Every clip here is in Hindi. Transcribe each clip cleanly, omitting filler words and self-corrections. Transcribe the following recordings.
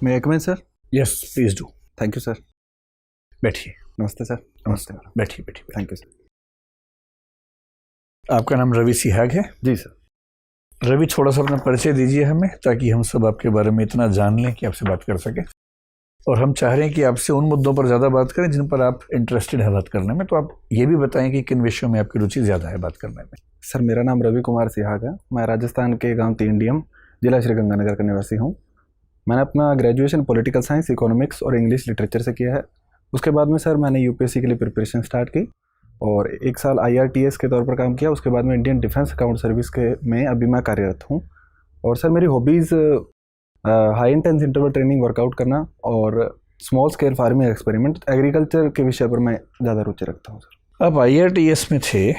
May I come in sir? Yes please do. Thank you sir. बैठिए। नमस्ते सर। नमस्ते। बैठिए बैठिए। Thank you sir. आपका नाम रवि सिहाग है? जी सर। रवि, थोड़ा सा अपना परिचय दीजिए हमें, ताकि हम सब आपके बारे में इतना जान लें कि आपसे बात कर सकें। और हम चाह रहे हैं कि आपसे उन मुद्दों पर ज़्यादा बात करें जिन पर आप इंटरेस्टेड है बात करने में। तो आप ये भी बताएं कि किन विषयों में आपकी रुचि ज़्यादा है बात करने में। सर मेरा नाम रवि कुमार सिहाग है। मैं राजस्थान के गांव तीनडीएम, जिला श्रीगंगानगर का निवासी हूं। मैंने अपना ग्रेजुएशन पॉलिटिकल साइंस, इकोनॉमिक्स और इंग्लिश लिटरेचर से किया है। उसके बाद में सर मैंने यूपीएससी के लिए प्रिपरेशन स्टार्ट की और 1 साल IRTS के तौर पर काम किया। उसके बाद में इंडियन डिफेंस अकाउंट सर्विस के में अभी मैं कार्यरत हूँ। और सर मेरी hobbies high intense interval training, workout करना और small scale farming experiment, agriculture के विषय पर मैं ज़्यादा रुचि रखता हूँ सर। आप IRTS में थे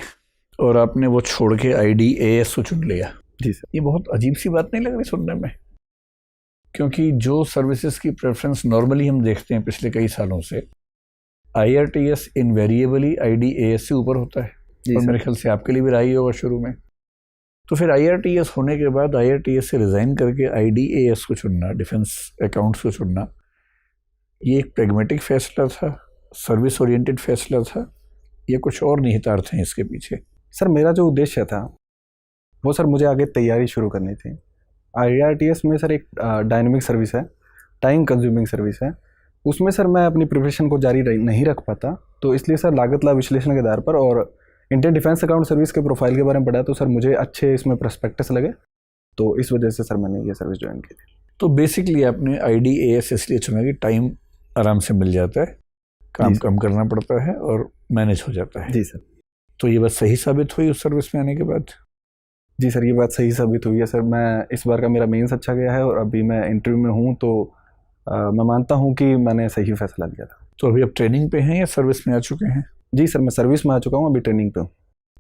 और आपने वो छोड़ के IDAS को चुन लिया। जी सर। ये बहुत अजीब सी बात नहीं लग रही सुनने में? क्योंकि जो सर्विसेज की प्रेफरेंस नॉर्मली हम देखते हैं पिछले कई सालों से, IRTS इनवेरिएबली IDAS से ऊपर होता है। और मेरे ख्याल से आपके लिए भी रहा ही होगा शुरू में। तो फिर IRTS होने के बाद IRTS से रिज़ाइन करके IDAS को चुनना, डिफेंस अकाउंट्स को चुनना, ये एक प्रैग्मेटिक फैसला था, सर्विस ओरिएंटेड फैसला था, या कुछ और निहितार्थ हैं इसके पीछे? सर मेरा जो उद्देश्य था वो सर मुझे आगे तैयारी शुरू करनी थी। IRTS में सर एक डायनेमिक सर्विस है, टाइम कंज्यूमिंग सर्विस है। उसमें सर मैं अपनी प्रिपरेशन को जारी नहीं रख पाता। तो इसलिए सर लागत लाभ विश्लेषण के आधार पर और इंडियन डिफेंस अकाउंट सर्विस के प्रोफाइल के बारे में पढ़ा, तो सर मुझे अच्छे इसमें प्रोस्पेक्टस लगे। तो इस वजह से सर मैंने ये सर्विस ज्वाइन की थी। तो बेसिकली आपने IDAS इसलिए चुना कि टाइम आराम से मिल जाता है, काम कम करना पड़ता है और मैनेज हो जाता है। जी सर। तो ये बात सही साबित हुई उस सर्विस में आने के बाद? जी सर, ये बात सही साबित हुई है सर। मैं इस बार का मेरा मेंस अच्छा गया है और अभी मैं इंटरव्यू में हूँ, तो मैं मानता हूँ कि मैंने सही फैसला लिया था। तो अभी आप ट्रेनिंग पे हैं या सर्विस में आ चुके हैं? जी सर, मैं सर्विस में आ चुका हूँ, अभी ट्रेनिंग पे हूँ।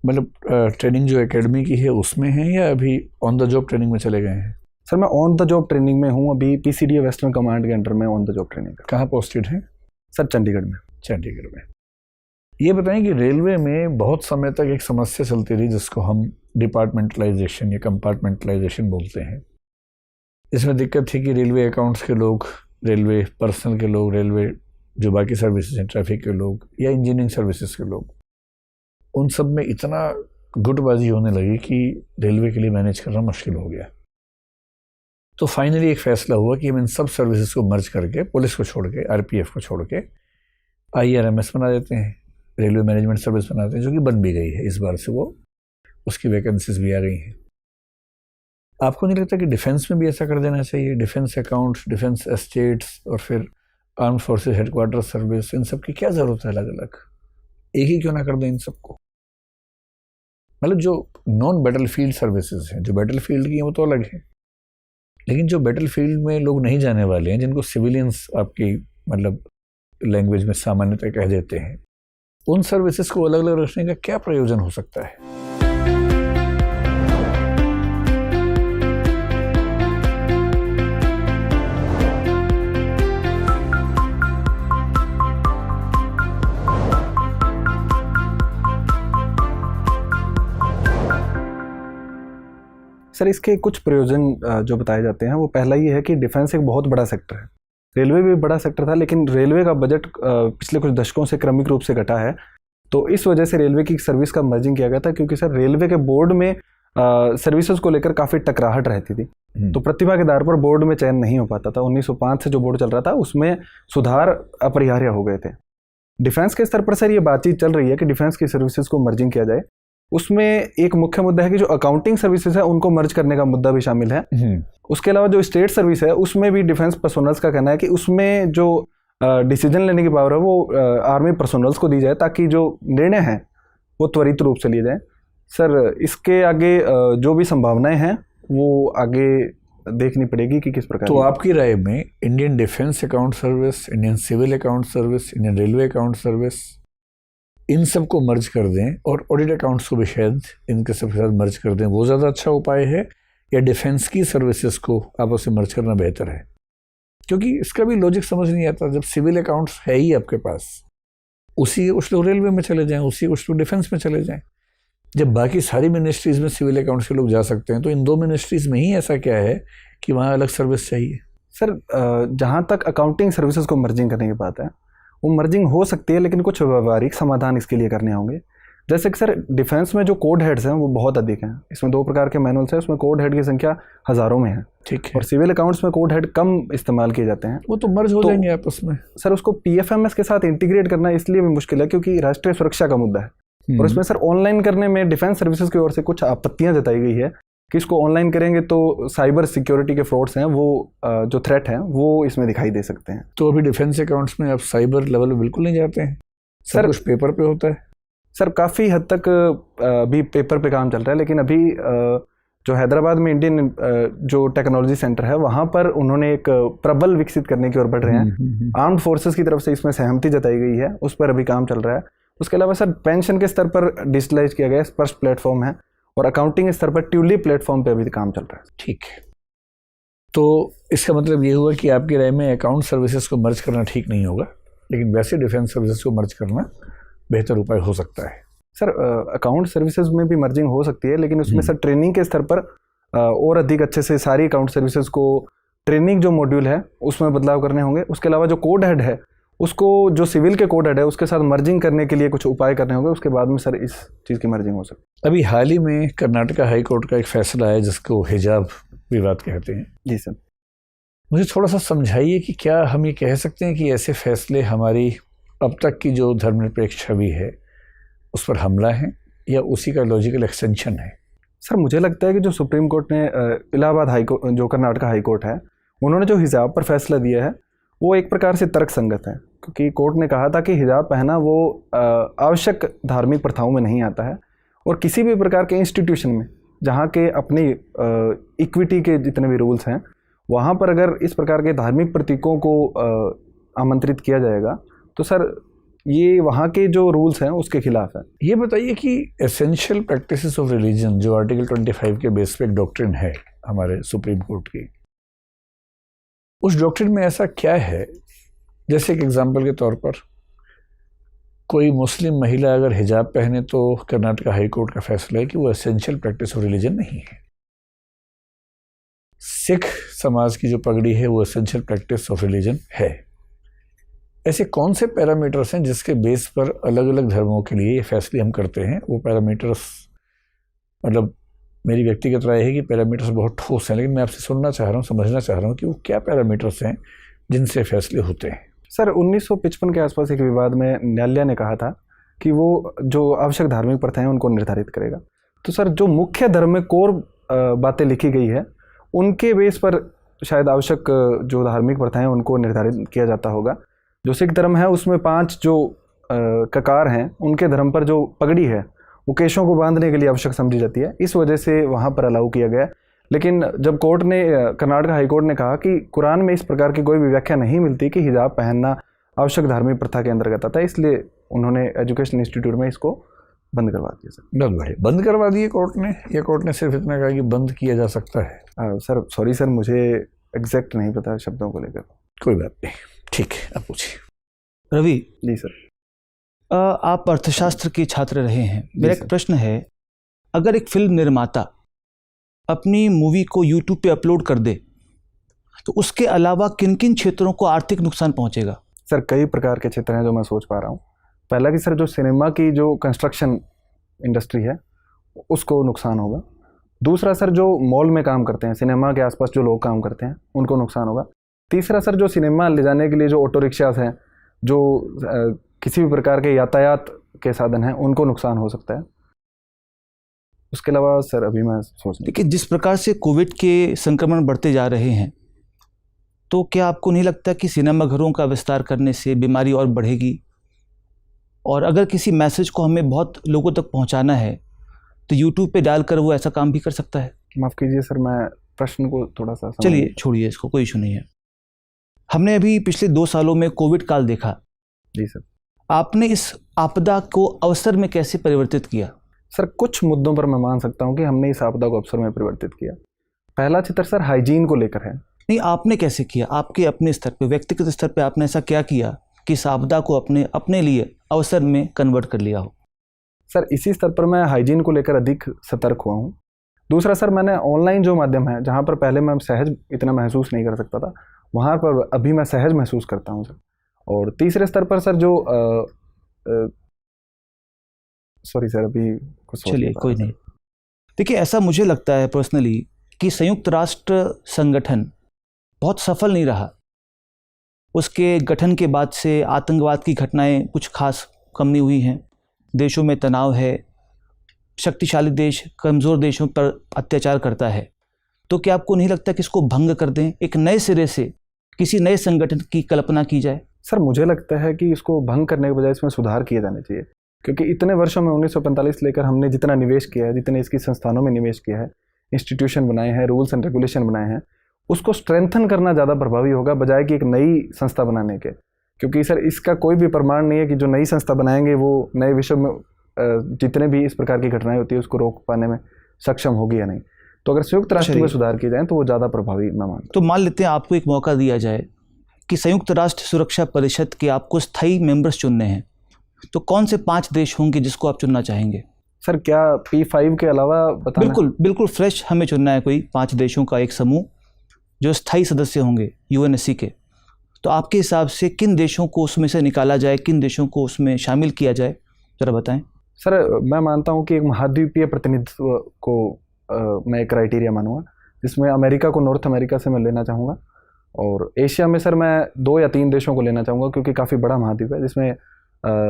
मतलब ट्रेनिंग जो एकेडमी की है उसमें है या अभी ऑन द जॉब ट्रेनिंग में चले गए हैं? सर मैं ऑन द जॉब ट्रेनिंग में हूँ, अभी PCDA वेस्टर्न कमांड के अंडर में ऑन द जॉब ट्रेनिंग। कहाँ पोस्टेड हैं? सर चंडीगढ़ में। चंडीगढ़ में। ये बताएं कि रेलवे में बहुत समय तक एक समस्या चलती रही जिसको हम डिपार्टमेंटलाइजेशन या कंपार्टमेंटलाइजेशन बोलते हैं। इसमें दिक्कत थी कि रेलवे अकाउंट्स के लोग, रेलवे पर्सनल के लोग, रेलवे जो बाकी सर्विसेज हैं, ट्रैफिक के लोग या इंजीनियरिंग सर्विसेज के लोग, उन सब में इतना गुटबाजी होने लगी कि रेलवे के लिए मैनेज करना मुश्किल हो गया। तो फाइनली एक फैसला हुआ कि हम इन सब सर्विसेज को मर्ज करके, पुलिस को छोड़ के, RPF को छोड़ के IRMS बना देते हैं, रेलवे मैनेजमेंट सर्विस बनाते हैं, जो कि बन भी गई है। इस बार से वो उसकी वैकेंसीज भी आ गई हैं। आपको नहीं लगता कि डिफेंस में भी ऐसा कर देना चाहिए? डिफेंस अकाउंट्स, डिफेंस एस्टेट्स और फिर आर्म फोर्सेस हेडक्वार्टर सर्विस, इन सब की क्या ज़रूरत है अलग अलग? एक ही क्यों ना कर दें इन सबको? मतलब जो नॉन बैटल फील्ड सर्विसेज हैं, जो बैटल फील्ड की हैं, वो तो अलग है, लेकिन जो बैटल फील्ड में लोग नहीं जाने वाले हैं, जिनको सिविलियंस आपकी मतलब लैंग्वेज में सामान्यतः कह देते हैं, उन सर्विसेज को अलग अलग रखने का क्या प्रयोजन हो सकता है? सर इसके कुछ प्रयोजन जो बताए जाते हैं, वो पहला ये है कि डिफेंस एक बहुत बड़ा सेक्टर है। रेलवे भी बड़ा सेक्टर था, लेकिन रेलवे का बजट पिछले कुछ दशकों से क्रमिक रूप से घटा है। तो इस वजह से रेलवे की सर्विस का मर्जिंग किया गया था, क्योंकि सर रेलवे के बोर्ड में सर्विसेज को लेकर काफ़ी टकराहट रहती थी। तो प्रतिभा के आधार पर बोर्ड में चयन नहीं हो पाता था। 1905 से जो बोर्ड चल रहा था उसमें सुधार अपरिहार्य हो गए थे। डिफेंस के स्तर पर सर ये बातचीत चल रही है कि डिफेंस की सर्विसेज को मर्जिंग किया जाए। उसमें एक मुख्य मुद्दा है कि जो अकाउंटिंग सर्विसेज है उनको मर्ज करने का मुद्दा भी शामिल है। उसके अलावा जो स्टेट सर्विस है उसमें भी डिफेंस पर्सोनल्स का कहना है कि उसमें जो डिसीजन लेने की पावर है वो आर्मी पर्सोनल्स को दी जाए, ताकि जो निर्णय हैं वो त्वरित रूप से लिए जाएं। सर इसके आगे जो भी संभावनाएं हैं वो आगे देखनी पड़ेगी कि किस प्रकार। तो आपकी राय में Indian defence account service, Indian civil account service, Indian railway account service, इन सब को मर्ज कर दें और ऑडिट अकाउंट्स को भी शायद इनके सबके साथ मर्ज कर दें, वो ज़्यादा अच्छा उपाय है, या डिफेंस की सर्विसेज को आपस में मर्ज करना बेहतर है? क्योंकि इसका भी लॉजिक समझ नहीं आता। जब सिविल अकाउंट्स है ही आपके पास, उसी कुछ लोग रेलवे में चले जाएं, उसी कुछ लोग डिफेंस में चले जाएं। जब बाकी सारी मिनिस्ट्रीज़ में सिविल अकाउंट्स के लोग जा सकते हैं, तो इन दो मिनिस्ट्रीज़ में ही ऐसा क्या है कि वहाँ अलग सर्विस चाहिए? सर जहाँ तक अकाउंटिंग सर्विसेज को मर्जिंग करने की बात है, वो मर्जिंग हो सकती है, लेकिन कुछ व्यवहारिक समाधान इसके लिए करने होंगे। जैसे कि सर डिफेंस में जो कोड हेड्स हैं वो बहुत अधिक हैं। इसमें 2 प्रकार के मैनुअल्स हैं, उसमें कोड हेड की संख्या हज़ारों में है। ठीक है। और सिविल अकाउंट्स में कोड हेड कम इस्तेमाल किए जाते हैं। वो तो मर्ज हो जाएंगे आपस में। सर उसको पीएफएमएस के साथ इंटीग्रेट करना इसलिए भी मुश्किल है क्योंकि राष्ट्रीय सुरक्षा का मुद्दा है। और इसमें सर ऑनलाइन करने में डिफेंस सर्विसेज की ओर से कुछ आपत्तियां जताई गई है कि इसको ऑनलाइन करेंगे तो साइबर सिक्योरिटी के फ्रॉड्स हैं वो जो थ्रेट हैं वो इसमें दिखाई दे सकते हैं। तो अभी डिफेंस अकाउंट्स में आप साइबर लेवल पे बिल्कुल नहीं जाते हैं? सर कुछ पेपर पे होता है? सर काफ़ी हद तक अभी पेपर पे काम चल रहा है, लेकिन अभी जो हैदराबाद में इंडियन जो टेक्नोलॉजी सेंटर है वहाँ पर उन्होंने एक प्रबल विकसित करने की ओर बढ़ रहे हैं। आर्म्ड फोर्सेस की तरफ से इसमें सहमति जताई गई है, उस पर अभी काम चल रहा है। उसके अलावा सर पेंशन के स्तर पर डिजिटलाइज किया गया स्पर्श प्लेटफॉर्म है, और अकाउंटिंग स्तर पर ट्यूलिप प्लेटफॉर्म पे अभी काम चल रहा है। ठीक है। तो इसका मतलब ये हुआ कि आपकी राय में अकाउंट सर्विसेज को मर्ज करना ठीक नहीं होगा, लेकिन वैसे डिफेंस सर्विसेज को मर्ज करना बेहतर उपाय हो सकता है। सर अकाउंट सर्विसेज में भी मर्जिंग हो सकती है, लेकिन उसमें सर ट्रेनिंग के स्तर पर और अधिक अच्छे से सारी अकाउंट सर्विसेज को ट्रेनिंग जो मॉड्यूल है उसमें बदलाव करने होंगे। उसके अलावा जो कोड हेड है उसको जो सिविल के कोड हेड है उसके साथ मर्जिंग करने के लिए कुछ उपाय करने होंगे। उसके बाद में सर इस चीज़ की मर्जिंग हो सकती है। अभी हाल ही में कर्नाटका हाई कोर्ट का एक फैसला है जिसको हिजाब विवाद कहते हैं। जी सर, मुझे थोड़ा सा समझाइए कि क्या हम ये कह सकते हैं कि ऐसे फैसले हमारी अब तक की जो धर्मनिरपेक्ष छवि है उस पर हमला है या उसी का लॉजिकल एक्सटेंशन है? सर मुझे लगता है कि जो सुप्रीम कोर्ट ने इलाहाबाद हाई कोर्ट जो कर्नाटका हाई कोर्ट है उन्होंने जो हिजाब पर फैसला दिया है वो एक प्रकार से तर्क संगत है, क्योंकि कोर्ट ने कहा था कि हिजाब पहना वो आवश्यक धार्मिक प्रथाओं में नहीं आता है, और किसी भी प्रकार के इंस्टीट्यूशन में जहाँ के अपनी इक्विटी के जितने भी रूल्स हैं वहाँ पर अगर इस प्रकार के धार्मिक प्रतीकों को आमंत्रित किया जाएगा तो सर ये वहाँ के जो रूल्स हैं उसके खिलाफ है। ये बताइए कि एसेंशियल प्रैक्टिसेस ऑफ रिलीजन जो आर्टिकल 25 के बेस पे एक डॉक्ट्रिन है हमारे सुप्रीम कोर्ट की, उस डॉक्ट्रिन में ऐसा क्या है, जैसे एक एग्जांपल के तौर पर कोई मुस्लिम महिला अगर हिजाब पहने तो कर्नाटका हाई कोर्ट का फैसला है कि वो एसेंशियल प्रैक्टिस ऑफ रिलीजन नहीं है। सिख समाज की जो पगड़ी है वो एसेंशियल प्रैक्टिस ऑफ रिलीजन है। ऐसे कौन से पैरामीटर्स हैं जिसके बेस पर अलग अलग धर्मों के लिए ये फैसले हम करते हैं? वो पैरामीटर्स, मतलब मेरी व्यक्तिगत राय है कि पैरामीटर्स बहुत ठोस हैं, लेकिन मैं आपसे सुनना चाह रहा हूँ, समझना चाह रहा हूँ कि वो क्या पैरामीटर्स हैं जिनसे फैसले होते हैं। सर 1955 के आसपास एक विवाद में न्यायालय ने कहा था कि वो जो आवश्यक धार्मिक प्रथाएं उनको निर्धारित करेगा। तो सर जो मुख्य धर्म में कोर बातें लिखी गई है उनके बेस पर शायद आवश्यक जो धार्मिक प्रथाएं उनको निर्धारित किया जाता होगा। जो सिख धर्म है उसमें 5 जो ककार हैं उनके धर्म पर जो पगड़ी है वो केशों को बांधने के लिए आवश्यक समझी जाती है, इस वजह से वहाँ पर अलाउ किया गया। लेकिन जब कोर्ट ने कर्नाटक हाई कोर्ट ने कहा कि कुरान में इस प्रकार की कोई भी व्याख्या नहीं मिलती कि हिजाब पहनना आवश्यक धार्मिक प्रथा के अंतर्गत आता है, इसलिए उन्होंने एजुकेशन इंस्टीट्यूट में इसको बंद करवा दिया। सर बहुत बढ़िया, बंद करवा दिए कोर्ट ने, या कोर्ट ने सिर्फ इतना कहा कि बंद किया जा सकता है? सर सॉरी सर, मुझे एग्जैक्ट नहीं पता शब्दों को लेकर। कोई बात नहीं, ठीक है, आप पूछिए। रवि जी सर, आप अर्थशास्त्र के छात्र रहे हैं, मेरा एक प्रश्न है, अगर एक फिल्म निर्माता अपनी मूवी को यूट्यूब पे अपलोड कर दे तो उसके अलावा किन किन क्षेत्रों को आर्थिक नुकसान पहुंचेगा? सर कई प्रकार के क्षेत्र हैं जो मैं सोच पा रहा हूँ। पहला कि सर जो सिनेमा की जो कंस्ट्रक्शन इंडस्ट्री है उसको नुकसान होगा। दूसरा सर जो मॉल में काम करते हैं, सिनेमा के आसपास जो लोग काम करते हैं उनको नुकसान होगा। तीसरा सर जो सिनेमा ले जाने के लिए जो ऑटो रिक्शास हैं, जो किसी भी प्रकार के यातायात के साधन हैं, उनको नुकसान हो सकता है। उसके अलावा सर अभी मैं सोच रहा, देखिए जिस प्रकार से कोविड के संक्रमण बढ़ते जा रहे हैं तो क्या आपको नहीं लगता कि सिनेमाघरों का विस्तार करने से बीमारी और बढ़ेगी? और अगर किसी मैसेज को हमें बहुत लोगों तक पहुंचाना है तो यूट्यूब पे डालकर वो ऐसा काम भी कर सकता है। माफ़ कीजिए सर, मैं प्रश्न को थोड़ा सा चलिए छोड़िए इसको, कोई इशू नहीं है। हमने अभी पिछले 2 सालों में कोविड काल देखा। जी सर, आपने इस आपदा को अवसर में कैसे परिवर्तित किया? सर कुछ मुद्दों पर मैं मान सकता हूं कि हमने इस आपदा को अवसर में परिवर्तित किया। पहला चित्र सर हाइजीन को लेकर है। नहीं, आपने कैसे किया? आपके अपने स्तर पे, व्यक्तिगत स्तर पे आपने ऐसा क्या किया कि इस आपदा को अपने लिए अवसर में कन्वर्ट कर लिया हो? सर इसी स्तर पर मैं हाइजीन को लेकर अधिक सतर्क हुआ हूँ। दूसरा सर मैंने ऑनलाइन जो माध्यम है, जहाँ पर पहले मैं सहज इतना महसूस नहीं कर सकता था, वहाँ पर अभी मैं सहज महसूस करता हूँ सर। और तीसरे स्तर पर सर जो सॉरी सर अभी कुछ सोच चलिए नहीं पा कोई रहा नहीं। देखिए ऐसा मुझे लगता है पर्सनली कि संयुक्त राष्ट्र संगठन बहुत सफल नहीं रहा। उसके गठन के बाद से आतंकवाद की घटनाएं कुछ खास कम नहीं हुई हैं, देशों में तनाव है, शक्तिशाली देश कमज़ोर देशों पर अत्याचार करता है। तो क्या आपको नहीं लगता कि इसको भंग कर दें, एक नए सिरे से किसी नए संगठन की कल्पना की जाए? सर मुझे लगता है कि इसको भंग करने के बजाय इसमें सुधार किए जाने चाहिए, क्योंकि इतने वर्षों में 1945 लेकर हमने जितना निवेश किया है, जितने इसकी संस्थानों में निवेश किया है, इंस्टीट्यूशन बनाए हैं, रूल्स एंड रेगुलेशन बनाए हैं, उसको स्ट्रेंथन करना ज़्यादा प्रभावी होगा बजाय कि एक नई संस्था बनाने के। क्योंकि सर इसका कोई भी प्रमाण नहीं है कि जो नई संस्था बनाएंगे वो नए विश्व में जितने भी इस प्रकार की घटनाएं होती है उसको रोक पाने में सक्षम होगी या नहीं। तो अगर संयुक्त राष्ट्र में सुधार किए जाएँ तो वो ज़्यादा प्रभावी मैं मानता हूं। तो मान लेते हैं आपको एक मौका दिया जाए कि संयुक्त राष्ट्र सुरक्षा परिषद के आपको स्थायी मेंबर्स चुनने हैं, तो कौन से 5 देश होंगे जिसको आप चुनना चाहेंगे? सर क्या P5 के अलावा बताना? बिल्कुल फ्रेश हमें चुनना है, कोई 5 देशों का एक समूह जो स्थायी सदस्य होंगे UNSC के। तो आपके हिसाब से किन देशों को उसमें से निकाला जाए, किन देशों को उसमें शामिल किया जाए, ज़रा बताएं। सर मैं मानता हूं कि एक महाद्वीपीय प्रतिनिधित्व को मैं एक क्राइटेरिया मानूंगा, जिसमें अमेरिका को नॉर्थ अमेरिका से मैं लेना चाहूँगा, और एशिया में सर मैं 2 या 3 देशों को लेना चाहूँगा क्योंकि काफ़ी बड़ा महाद्वीप है, जिसमें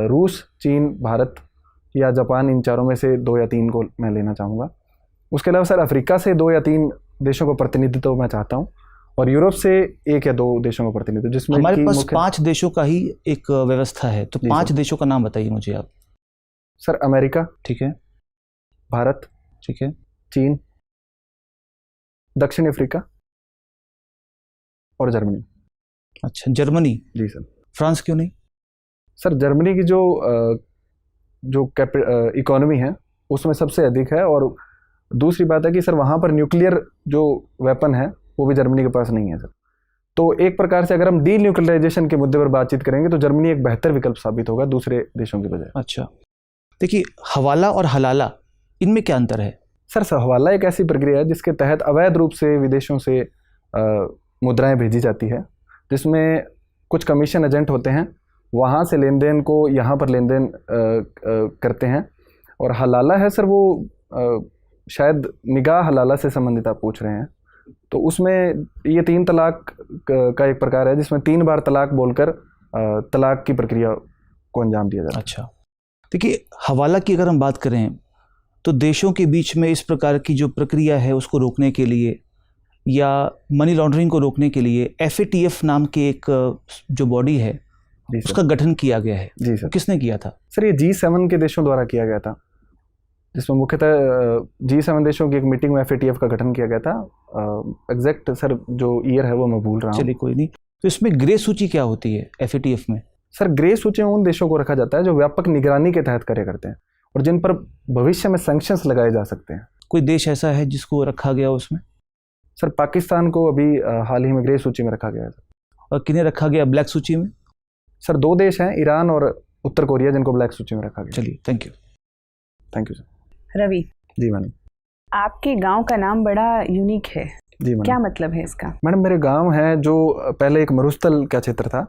रूस, चीन, भारत या जापान, इन चारों में से 2 या 3 को मैं लेना चाहूँगा। उसके अलावा सर अफ्रीका से 2 या 3 देशों का प्रतिनिधित्व मैं चाहता हूँ, और यूरोप से 1 या 2 देशों का प्रतिनिधित्व, जिसमें हमारे पास 5 देशों का ही एक व्यवस्था है। तो 5 देशों का नाम बताइए मुझे आप। सर अमेरिका, ठीक है, भारत, ठीक है, चीन, दक्षिण अफ्रीका और जर्मनी। अच्छा जर्मनी। जी सर। फ्रांस क्यों नहीं? सर जर्मनी की जो इकोनॉमी है उसमें सबसे अधिक है, और दूसरी बात है कि सर वहाँ पर न्यूक्लियर जो वेपन है वो भी जर्मनी के पास नहीं है सर। तो एक प्रकार से अगर हम डी न्यूक्लियराइजेशन के मुद्दे पर बातचीत करेंगे तो जर्मनी एक बेहतर विकल्प साबित होगा दूसरे देशों की बजाय। अच्छा, देखिए हवाला और हलाला, इनमें क्या अंतर है? सर हवाला एक ऐसी प्रक्रिया है जिसके तहत अवैध रूप से विदेशों से मुद्राएं भेजी जाती है, जिसमें कुछ कमीशन एजेंट होते हैं, वहाँ से लेन देन को यहाँ पर लेन देन करते हैं। और हलाला है सर वो शायद निगाह हलाला से संबंधित आप पूछ रहे हैं, तो उसमें ये 3 तलाक का एक प्रकार है जिसमें 3 बार तलाक बोलकर तलाक की प्रक्रिया को अंजाम दिया जाता है। अच्छा, देखिए हवाला की अगर हम बात करें तो देशों के बीच में इस प्रकार की जो प्रक्रिया है उसको रोकने के लिए या मनी लॉन्ड्रिंग को रोकने के लिए FATF नाम की एक जो बॉडी है उसका गठन किया गया है। जी सर। किसने किया था? सर ये G7 के देशों द्वारा किया गया था, जिसमें मुख्यतः G7 देशों की एक मीटिंग में FATF का गठन किया गया था। एग्जैक्ट सर जो ईयर है वो मैं भूल रहा हूँ। चलिए कोई नहीं। तो इसमें ग्रे सूची क्या होती है FATF में? सर ग्रे सूची में उन देशों को रखा जाता है जो व्यापक निगरानी के तहत कार्य करते हैं और जिन पर भविष्य में सैंक्शंस लगाए जा सकते हैं। कोई देश ऐसा है जिसको रखा गया उसमें? सर पाकिस्तान को अभी हाल ही में ग्रे सूची में रखा गया है। और किन्हें रखा गया ब्लैक सूची में? सर 2 देश हैं, ईरान और उत्तर कोरिया, जिनको ब्लैक सूची में रखा गया। चलिए thank you. Thank you sir. Ravi ji madam, आपके गांव का नाम बड़ा यूनिक है। जी मैडम। क्या मतलब है इसका? मैडम मेरे गांव है जो पहले एक मरुस्थल का क्षेत्र था,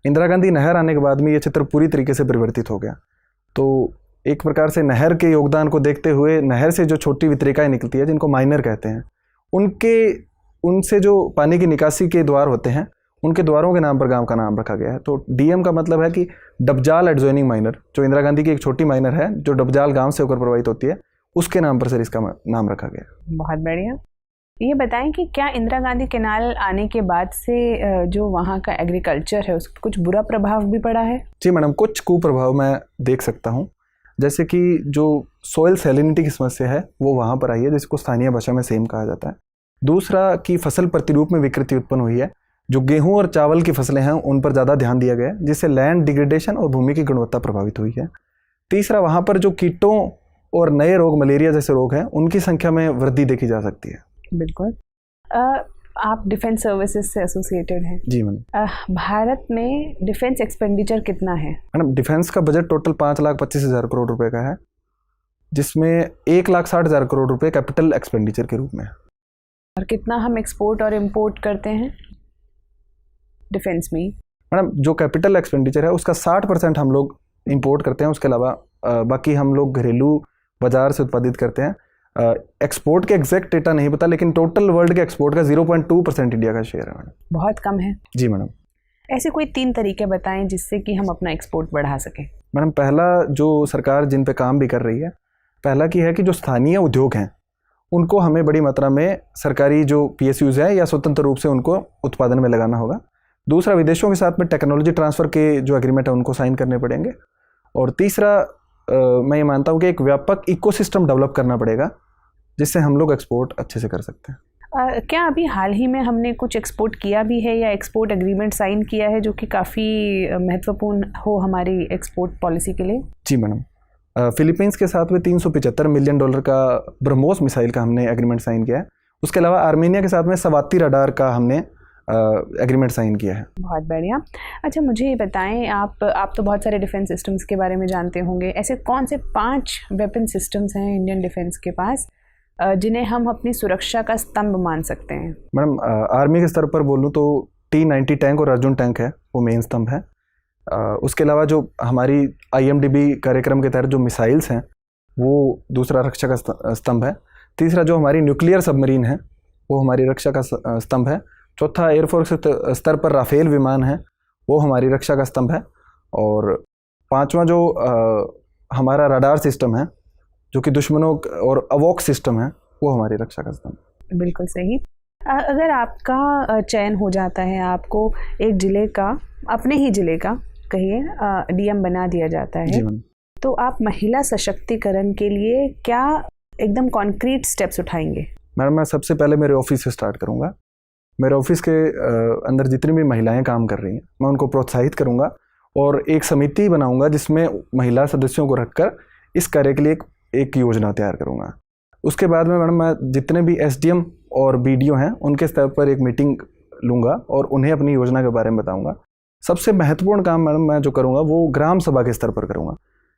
इंदिरा गांधी नहर आने के बाद में ये क्षेत्र पूरी तरीके से परिवर्तित हो गया। तो एक प्रकार से नहर के योगदान को देखते हुए नहर से जो छोटी वितरिकाएं निकलती है जिनको माइनर कहते हैं, उनसे जो पानी की निकासी के द्वार होते हैं उनके द्वारों के नाम पर गांव का नाम रखा गया है। तो DM का मतलब है कि डबजाल एडजॉइनिंग माइनर, जो इंदिरा गांधी की एक छोटी माइनर है जो डबजाल गांव से होकर प्रवाहित होती है, उसके नाम पर सर इसका नाम रखा गया। बहुत बढ़िया। ये बताएं कि क्या इंदिरा गांधी कैनाल आने के बाद से जो वहाँ का एग्रीकल्चर है उसको कुछ बुरा प्रभाव भी पड़ा है? जी मैडम, कुछ कुप्रभाव मैं देख सकता हूँ, जैसे कि जो सोयल सैलिनिटी की समस्या है वो वहाँ पर आई है, जिसको स्थानीय भाषा में सेम कहा जाता है। दूसरा कि फसल प्रतिरूप में विकृति उत्पन्न हुई है, जो गेहूं और चावल की फसलें हैं उन पर ज़्यादा ध्यान दिया गया है, जिससे लैंड डिग्रेडेशन और भूमि की गुणवत्ता प्रभावित हुई है। तीसरा, वहाँ पर जो कीटों और नए रोग, मलेरिया जैसे रोग हैं, उनकी संख्या में वृद्धि देखी जा सकती है। बिल्कुल। आप डिफेंस सर्विसेज से एसोसिएटेड हैं। जी मैडम। भारत में डिफेंस एक्सपेंडिचर कितना है? मैडम डिफेंस का बजट टोटल 5,25,000 करोड़ रुपए का है, जिसमें 1,60,000 करोड़ रुपए कैपिटल एक्सपेंडिचर के रूप में है। और कितना हम एक्सपोर्ट और इंपोर्ट करते हैं? डिफेंस में? मैडम जो कैपिटल एक्सपेंडिचर है उसका 60% हम लोग इंपोर्ट करते हैं, उसके अलावा बाकी हम लोग घरेलू बाजार से उत्पादित करते हैं। एक्सपोर्ट के एग्जैक्ट डेटा नहीं पता, लेकिन टोटल वर्ल्ड के एक्सपोर्ट का 0.2% इंडिया का शेयर है मैडम। बहुत कम है। जी मैडम। ऐसे कोई 3 तरीके बताएं जिससे कि हम अपना एक्सपोर्ट बढ़ा सकें। मैडम पहला जो सरकार जिन पे काम भी कर रही है, पहला की है कि जो स्थानीय उद्योग हैं उनको हमें बड़ी मात्रा में सरकारी जो PSUs हैं या स्वतंत्र रूप से उनको उत्पादन में लगाना होगा। दूसरा, विदेशों के साथ में टेक्नोलॉजी ट्रांसफ़र के जो एग्रीमेंट है उनको साइन करने पड़ेंगे। और तीसरा, मैं ये मानता हूँ कि एक व्यापक इकोसिस्टम डेवलप करना पड़ेगा जिससे हम लोग एक्सपोर्ट अच्छे से कर सकते हैं। क्या अभी हाल ही में हमने कुछ एक्सपोर्ट किया भी है या एक्सपोर्ट एग्रीमेंट साइन किया है जो कि काफ़ी महत्वपूर्ण हो हमारी एक्सपोर्ट पॉलिसी के लिए? जी मैडम, फिलीपींस के साथ में $375 मिलियन का ब्रह्मोस मिसाइल का हमने एग्रीमेंट साइन किया है। उसके अलावा आर्मेनिया के साथ में सवाती रडार का हमने एग्रीमेंट साइन किया है। बहुत बढ़िया। अच्छा, मुझे ये बताएं, आप तो बहुत सारे डिफेंस सिस्टम्स के बारे में जानते होंगे। ऐसे कौन से 5 वेपन सिस्टम्स हैं इंडियन डिफेंस के पास जिन्हें हम अपनी सुरक्षा का स्तंभ मान सकते हैं? मैडम आर्मी के स्तर पर बोलूँ तो T-90 टैंक और अर्जुन टैंक है, वो मेन स्तंभ है। उसके अलावा जो हमारी IMDB कार्यक्रम के तहत जो मिसाइल्स हैं वो दूसरा रक्षा का स्तंभ है। तीसरा, जो हमारी न्यूक्लियर सबमरीन है वो हमारी रक्षा का स्तंभ है। चौथा, एयरफोर्स स्तर पर राफेल विमान है, वो हमारी रक्षा का स्तंभ है। और पांचवा जो हमारा रडार सिस्टम है जो कि दुश्मनों और अवॉक सिस्टम है, वो हमारी रक्षा का स्तंभ। बिल्कुल सही। अगर आपका चयन हो जाता है, आपको एक जिले का, अपने ही जिले का कहिए, DM बना दिया जाता है, तो आप महिला सशक्तिकरण के लिए क्या एकदम कॉन्क्रीट स्टेप्स उठाएंगे? मैडम मैं सबसे पहले मेरे ऑफिस से स्टार्ट करूँगा। मेरे ऑफिस के अंदर जितनी भी महिलाएं काम कर रही हैं मैं उनको प्रोत्साहित करूँगा और एक समिति बनाऊँगा जिसमें महिला सदस्यों को रखकर इस कार्य के लिए एक योजना तैयार करूँगा। उसके बाद में मैडम मैं जितने भी SDM और BDO हैं उनके स्तर पर एक मीटिंग लूँगा और उन्हें अपनी योजना के बारे में बताऊँगा। सबसे महत्वपूर्ण काम मैडम मैं जो करूँगा वो ग्राम सभा के स्तर पर करूँगा।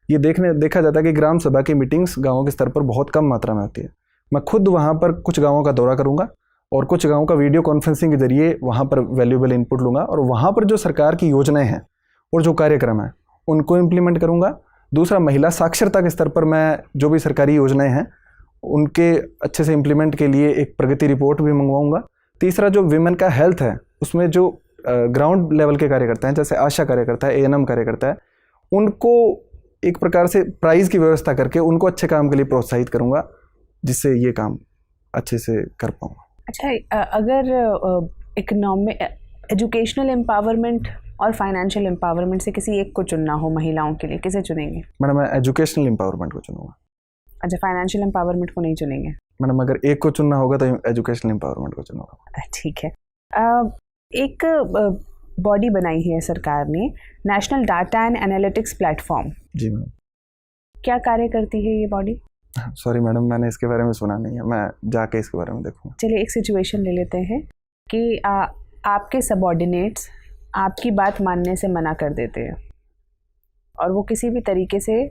ये देखा जाता है कि ग्राम सभा की मीटिंग्स गाँवों के स्तर पर बहुत कम मात्रा में होती है। मैं खुद वहाँ पर कुछ गाँवों का दौरा करूँगा और कुछ गाँवों का वीडियो कॉन्फ्रेंसिंग के जरिए वहाँ पर वैल्यूएबल इनपुट लूँगा और वहाँ पर जो सरकार की योजनाएं हैं और जो कार्यक्रम हैं उनको इम्प्लीमेंट करूँगा। दूसरा, महिला साक्षरता के स्तर पर मैं जो भी सरकारी योजनाएं हैं उनके अच्छे से इम्प्लीमेंट के लिए एक प्रगति रिपोर्ट भी मंगवाऊँगा। तीसरा, जो विमेन का हेल्थ है उसमें जो ग्राउंड लेवल के कार्यकर्ता हैं जैसे आशा कार्यकर्ता है, ANM कार्यकर्ता है, उनको एक प्रकार से प्राइज़ की व्यवस्था करके उनको अच्छे काम के लिए प्रोत्साहित करूँगा जिससे ये काम अच्छे से कर पाऊँगा। अच्छा, अगर एजुकेशनल एम्पावरमेंट और फाइनेंशियल एम्पावरमेंट से किसी एक को चुनना हो महिलाओं के लिए, किसे चुनेंगे? मैडम मैं एजुकेशनल एम्पावरमेंट को चुनूँगा। अच्छा, फाइनेंशियल एम्पावरमेंट को नहीं चुनेंगे? मैडम अगर एक को चुनना होगा तो एजुकेशनल एम्पावरमेंट को चुनूँगा। ठीक है। एक बॉडी बनाई है सरकार ने, national data and analytics platform. जी मैम। क्या कार्य करती है ये बॉडी? सॉरी मैडम, मैंने इसके बारे में सुना नहीं है, मैं जाके इसके बारे में देखूँगा। चलिए एक सिचुएशन ले लेते हैं कि आपके सबऑर्डिनेट्स आपकी बात मानने से मना कर देते हैं और वो किसी भी तरीके से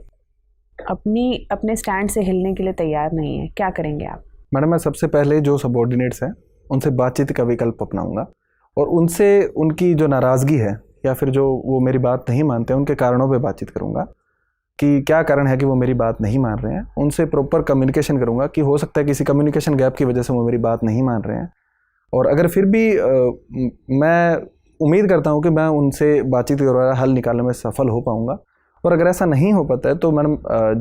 अपने स्टैंड से हिलने के लिए तैयार नहीं है, क्या करेंगे आप? मैडम मैं सबसे पहले जो सबऑर्डिनेट्स हैं उनसे बातचीत का विकल्प अपनाऊंगा और उनसे उनकी जो नाराज़गी है या फिर जो वो मेरी बात नहीं मानते हैं उनके कारणों पे बातचीत करूंगा कि क्या कारण है कि वो मेरी बात नहीं मान रहे हैं। उनसे प्रॉपर कम्युनिकेशन करूंगा कि हो सकता है किसी कम्युनिकेशन गैप की वजह से वो मेरी बात नहीं मान रहे हैं और अगर फिर भी मैं उम्मीद करता हूँ कि मैं उनसे बातचीत के द्वारा हल निकालने में सफल हो पाऊँगा। और अगर ऐसा नहीं हो पाता है तो मैडम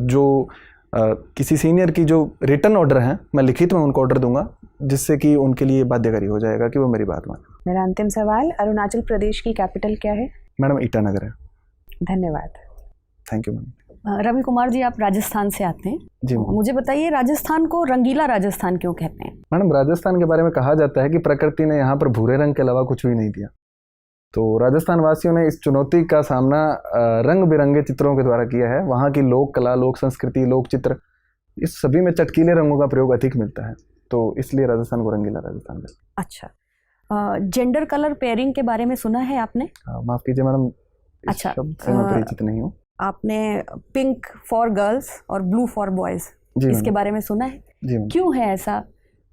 जो किसी सीनियर की जो रिटन ऑर्डर हैं मैं लिखित में उनको ऑर्डर दूंगा जिससे कि उनके लिए बाध्यकारी हो जाएगा कि वो मेरी बात माने। मेरा अंतिम सवाल, अरुणाचल प्रदेश की कैपिटल क्या है? मैडम ईटानगर है। धन्यवाद। Thank you ma'am. Ravi Kumar ji, आप राजस्थान से आते हैं। जी मुझे बताइए, राजस्थान को रंगीला राजस्थान क्यों कहते हैं? मैडम राजस्थान के बारे में कहा जाता है कि प्रकृति ने यहाँ पर भूरे रंग के अलावा कुछ भी नहीं दिया, तो राजस्थान वासियों ने इस चुनौती का सामना रंग बिरंगे चित्रों के द्वारा किया है। वहाँ की लोक कला, लोक संस्कृति, लोक चित्र, इस सभी में चटकीले रंगों का प्रयोग अधिक मिलता है, तो इसलिए राजस्थान को रंगीला राजस्थान कहते हैं। अच्छा, जेंडर कलर पेयरिंग के बारे में सुना है आपने? माफ़ कीजिए मैडम, अच्छा, मैं परिचित नहीं हूँ। आपने पिंक फॉर गर्ल्स और ब्लू फॉर बॉयज़ इसके बारे में सुना है? जी। क्यों है ऐसा?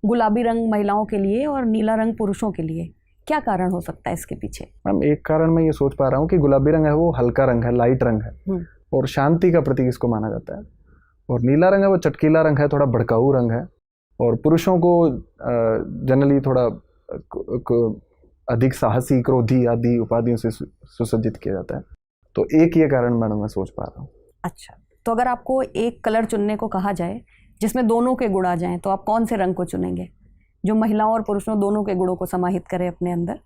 गुलाबी रंग महिलाओं के लिए और नीला रंग पुरुषों के लिए, क्या कारण हो सकता है इसके पीछे? मैम एक कारण मैं ये सोच पा रहा हूँ कि गुलाबी रंग है वो हल्का रंग है, लाइट रंग है और शांति का प्रतीक इसको माना जाता है। और नीला रंग है वो चटकीला रंग है, थोड़ा भड़काऊ रंग है और पुरुषों को जनरली थोड़ा अधिक साहसी, क्रोधी आदि उपाधियों से सुसज्जित किया जाता है। तो एक ये कारण मैडम मैं सोच पा रहा हूँ। अच्छा, तो अगर आपको एक कलर चुनने को कहा जाए जिसमें दोनों के गुण आ जाएं तो आप कौन से रंग को चुनेंगे जो महिलाओं और पुरुषों दोनों के गुणों को समाहित करे अपने अंदर?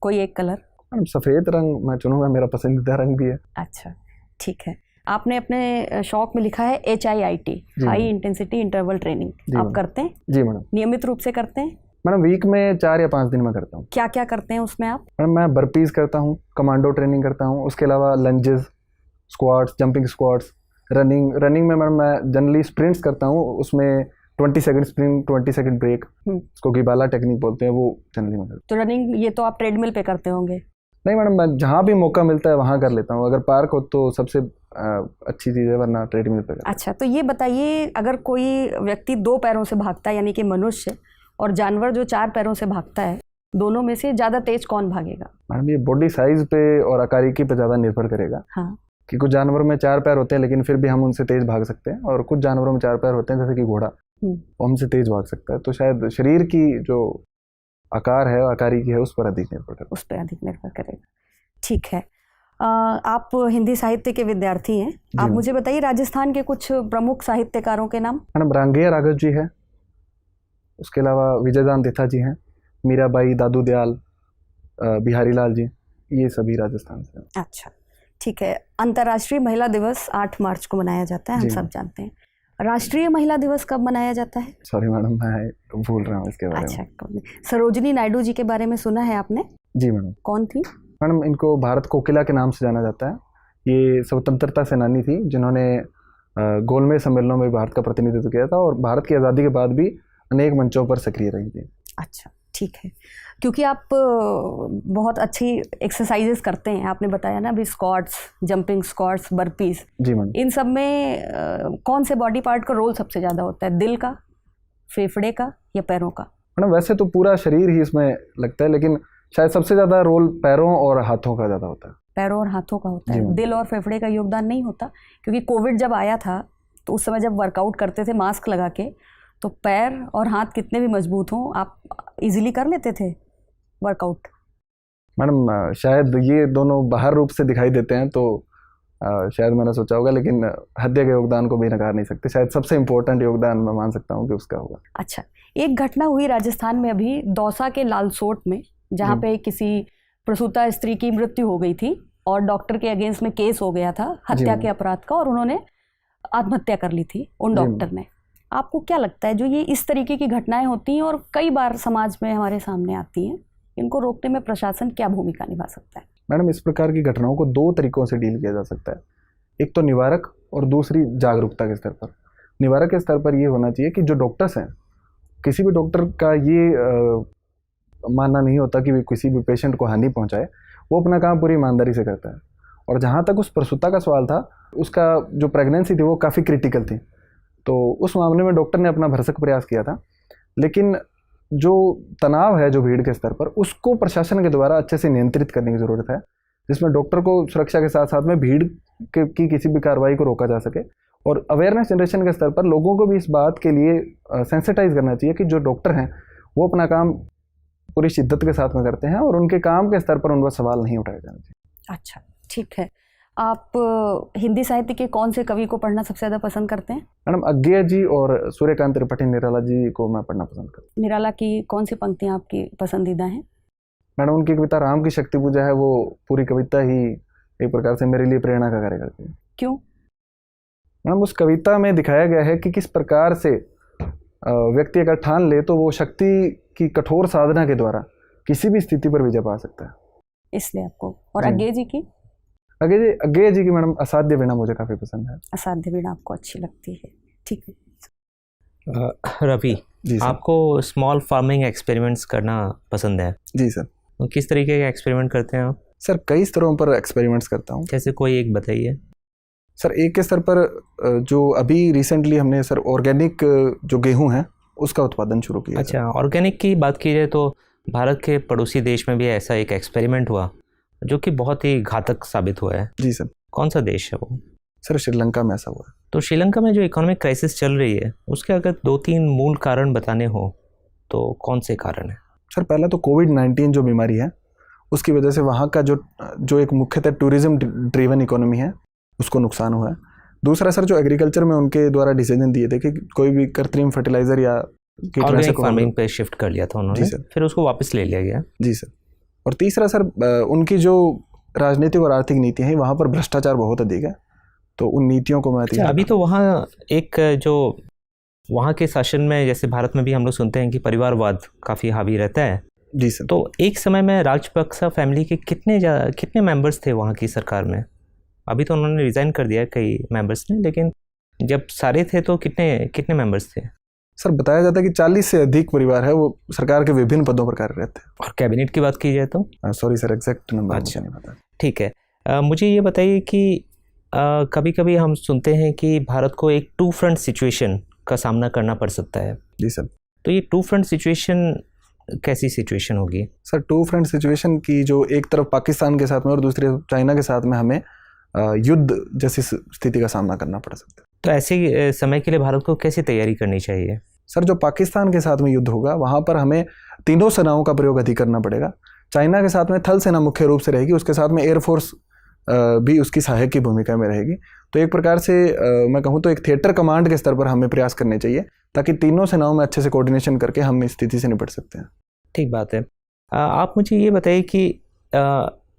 कोई एक कलर? सफ़ेद रंग मैं चुनूंगा, मेरा पसंदीदा रंग भी है। अच्छा, ठीक है। आपने अपने शौक में लिखा है HIIT, high intensity interval training, आप करते हैं? जी मैडम। नियमित रूप से करते हैं? मैडम वीक में 4 या 5 दिन में करता हूँ। क्या क्या करते हैं उसमें आप? मैडम मैं बर्पीज करता हूँ, कमांडो ट्रेनिंग करता हूँ, उसके अलावा lunges, squats, jumping squats, running में मैडम मैं जनरली स्प्रिंट्स करता हूँ, उसमें 20 सेकंड स्प्रिंट 20 सेकंड ब्रेक, इसको गिबाला टेक्निक बोलते हैं, वो जनरली मैं करता हूँ। तो रनिंग ये तो आप ट्रेडमिल पे करते होंगे? नहीं मैडम, मैं जहाँ भी मौका मिलता है वहाँ कर लेता हूँ, अगर पार्क हो तो सबसे अच्छी चीज़ है, वरना ट्रेडमिल पे करता हूँ। अच्छा, तो ये बताइए, अगर कोई व्यक्ति 2 पैरों से भागता है यानी कि मनुष्य, और जानवर जो 4 पैरों से भागता है, दोनों में से ज़्यादा तेज कौन भागेगा? मैडम ये बॉडी साइज पे और आकारिकी पे ज़्यादा निर्भर करेगा। हाँ, कि कुछ जानवरों में 4 पैर होते हैं लेकिन फिर भी हम उनसे तेज भाग सकते हैं, और कुछ जानवरों में 4 पैर होते हैं जैसे कि घोड़ा, वो हमसे तेज भाग सकता है। तो शायद शरीर की जो आकार है, आकारिकी है, उस पर अधिक निर्भर करेगा। उस पर अधिक निर्भर करेगा। ठीक है। आप हिंदी साहित्य के विद्यार्थी हैं, आप मुझे बताइए राजस्थान के कुछ प्रमुख साहित्यकारों के नाम। मैडम रांगेय राघव जी है, उसके अलावा विजयदान देथा जी हैं, मीराबाई, दादू दयाल, बिहारी लाल जी, ये सभी राजस्थान से। अच्छा, ठीक है। अंतर्राष्ट्रीय महिला दिवस 8 मार्च को मनाया जाता है, हम सब जानते हैं। राष्ट्रीय महिला दिवस कब मनाया जाता है? सॉरी मैडम, मैं भूल रहा हूँ इसके बारे में। अच्छा, सरोजिनी नायडू जी के बारे में सुना है आपने? जी मैडम। कौन थी? मैडम इनको भारत कोकिला के नाम से जाना जाता है। ये स्वतंत्रता सेनानी थी जिन्होंने गोलमेज सम्मेलनों में भारत का प्रतिनिधित्व किया था और भारत की आज़ादी के बाद भी अनेक मंचों पर सक्रिय रही थी। अच्छा, ठीक है। क्योंकि आप बहुत अच्छी एक्सरसाइजेस करते हैं, आपने बताया ना अभी, स्क्वाट्स, जंपिंग स्क्वाट्स, बर्पीज। जी मैडम। इन सब में कौन से बॉडी पार्ट का रोल सबसे ज़्यादा होता है? दिल का, फेफड़े का या पैरों का? मैडम वैसे तो पूरा शरीर ही इसमें लगता है, लेकिन शायद सबसे ज़्यादा रोल पैरों और हाथों का ज़्यादा होता है। पैरों और हाथों का होता है, दिल और फेफड़े का योगदान नहीं होता? क्योंकि कोविड जब आया था तो उस समय जब वर्कआउट करते थे मास्क लगा के, तो पैर और हाथ कितने भी मजबूत हों, आप इजीली कर लेते थे वर्कआउट। मैडम शायद ये दोनों बाहर रूप से दिखाई देते हैं तो शायद मैंने सोचा होगा, लेकिन हत्या के योगदान को भी नकार नहीं सकते। शायद सबसे इम्पोर्टेंट योगदान मैं मान सकता हूँ कि उसका होगा। अच्छा, एक घटना हुई राजस्थान में अभी दौसा के लालसोट में, जहाँ पे किसी प्रसूता स्त्री की मृत्यु हो गई थी और डॉक्टर के अगेंस्ट में केस हो गया था हत्या के अपराध का, और उन्होंने आत्महत्या कर ली थी उन डॉक्टर ने। आपको क्या लगता है, जो ये इस तरीके की घटनाएं होती हैं और कई बार समाज में हमारे सामने आती हैं, इनको रोकने में प्रशासन क्या भूमिका निभा सकता है? मैडम इस प्रकार की घटनाओं को 2 तरीकों से डील किया जा सकता है। एक तो निवारक और दूसरी जागरूकता के स्तर पर। निवारक के स्तर पर ये होना चाहिए कि जो डॉक्टर्स हैं, किसी भी डॉक्टर का ये मानना नहीं होता कि वे किसी भी पेशेंट को हानि पहुंचाए, वो अपना काम पूरी ईमानदारी से करता है। और जहाँ तक उस प्रसूता का सवाल था, उसका जो प्रेगनेंसी थी वो काफ़ी क्रिटिकल थी, तो उस मामले में डॉक्टर ने अपना भरसक प्रयास किया था। लेकिन जो तनाव है जो भीड़ के स्तर पर, उसको प्रशासन के द्वारा अच्छे से नियंत्रित करने की ज़रूरत है, जिसमें डॉक्टर को सुरक्षा के साथ साथ में भीड़ की किसी भी कार्रवाई को रोका जा सके। और अवेयरनेस जनरेशन के स्तर पर लोगों को भी इस बात के लिए सेंसिटाइज करना चाहिए कि जो डॉक्टर हैं वो अपना काम पूरी शिद्दत के साथ में करते हैं और उनके काम के स्तर पर उन पर सवाल नहीं उठाए जाने चाहिए। अच्छा, ठीक है। आप हिंदी साहित्य के कौन से कवि को पढ़ना सबसे ज़्यादा पसंद करते हैं? मैडम अज्ञेय जी और सूर्यकांत त्रिपाठी निराला जी को मैं पढ़ना पसंद करता हूँ। निराला की कौन सी पंक्तियाँ आपकी पसंदीदा हैं? मैडम उनकी कविता राम की शक्ति पूजा है, वो पूरी कविता ही एक प्रकार से मेरे लिए प्रेरणा का कार्य करती है। क्यों? मैडम उस कविता में दिखाया गया है कि किस प्रकार से व्यक्ति अगर ठान ले तो वो शक्ति की कठोर साधना के द्वारा किसी भी स्थिति पर विजय पा सकता है, इसलिए आपको। और अज्ञेय जी की? अज्ञेय जी की मैडम असाध्य वीणा मुझे काफ़ी पसंद है। असाध्य वीणा आपको अच्छी लगती है, ठीक है। रवि, आपको स्मॉल फार्मिंग एक्सपेरिमेंट्स करना पसंद है? जी सर। तो किस तरीके के एक्सपेरिमेंट करते हैं आप? सर कई स्तरों पर एक्सपेरिमेंट्स करता हूँ। जैसे कोई एक बताइए। सर एक के स्तर पर जो अभी रिसेंटली हमने सर ऑर्गेनिक जो गेहूं है उसका उत्पादन शुरू किया। अच्छा, ऑर्गेनिक की बात की जाए तो भारत के पड़ोसी देश में भी ऐसा एक एक्सपेरिमेंट हुआ जो कि बहुत ही घातक साबित हुआ है। जी सर। कौन सा देश है वो? सर श्रीलंका में ऐसा हुआ है। तो श्रीलंका में जो इकोनॉमिक क्राइसिस चल रही है उसके अगर 2-3 मूल कारण बताने हो तो कौन से कारण है? सर पहला तो कोविड-19 जो बीमारी है उसकी वजह से वहाँ का जो एक मुख्यतः टूरिज्म ड्रिवन इकोनॉमी है उसको नुकसान हुआ है। दूसरा सर जो एग्रीकल्चर में उनके द्वारा डिसीजन दिए थे कि कोई भी कृत्रिम फर्टिलाइजर या ऑर्गेनिक फार्मिंग पे शिफ्ट कर लिया था उन्होंने, फिर उसको वापस ले लिया गया। जी सर। और तीसरा सर उनकी जो राजनीतिक और आर्थिक नीतियाँ हैं वहाँ पर भ्रष्टाचार बहुत अधिक है, तो उन नीतियों को मैं अभी तो वहाँ एक जो वहाँ के शासन में, जैसे भारत में भी हम लोग सुनते हैं कि परिवारवाद काफ़ी हावी रहता है। जी सर। तो एक समय में राजपक्सा फैमिली के कितने मेंबर्स थे वहाँ की सरकार में? अभी तो उन्होंने रिज़ाइन कर दिया कई मेंबर्स ने, लेकिन जब सारे थे तो कितने मेंबर्स थे? सर बताया जाता है कि 40 से अधिक परिवार है वो सरकार के विभिन्न पदों पर कार्यरत है। और कैबिनेट की बात की जाए तो? सॉरी सर, एग्जैक्ट नंबर अच्छा नहीं पता। ठीक है। मुझे ये बताइए कि कभी कभी हम सुनते हैं कि भारत को एक 2 फ्रंट सिचुएशन का सामना करना पड़ सकता है। जी सर। तो ये 2 फ्रंट सिचुएशन कैसी सिचुएशन होगी? सर 2 फ्रंट सिचुएशन की जो एक तरफ पाकिस्तान के साथ में और दूसरी चाइना के साथ में हमें युद्ध जैसी स्थिति का सामना करना पड़ सकता है। तो ऐसे समय के लिए भारत को कैसी तैयारी करनी चाहिए? सर जो पाकिस्तान के साथ में युद्ध होगा वहाँ पर हमें तीनों सेनाओं का प्रयोग अधिक करना पड़ेगा। चाइना के साथ में थल सेना मुख्य रूप से रहेगी, उसके साथ में एयरफोर्स भी उसकी सहायक की भूमिका में रहेगी। तो एक प्रकार से मैं कहूँ तो एक थिएटर कमांड के स्तर पर हमें प्रयास करने चाहिए ताकि तीनों सेनाओं में अच्छे से कोऑर्डिनेशन करके हम इस स्थिति से निपट सकते हैं। ठीक बात है। आप मुझे ये बताइए कि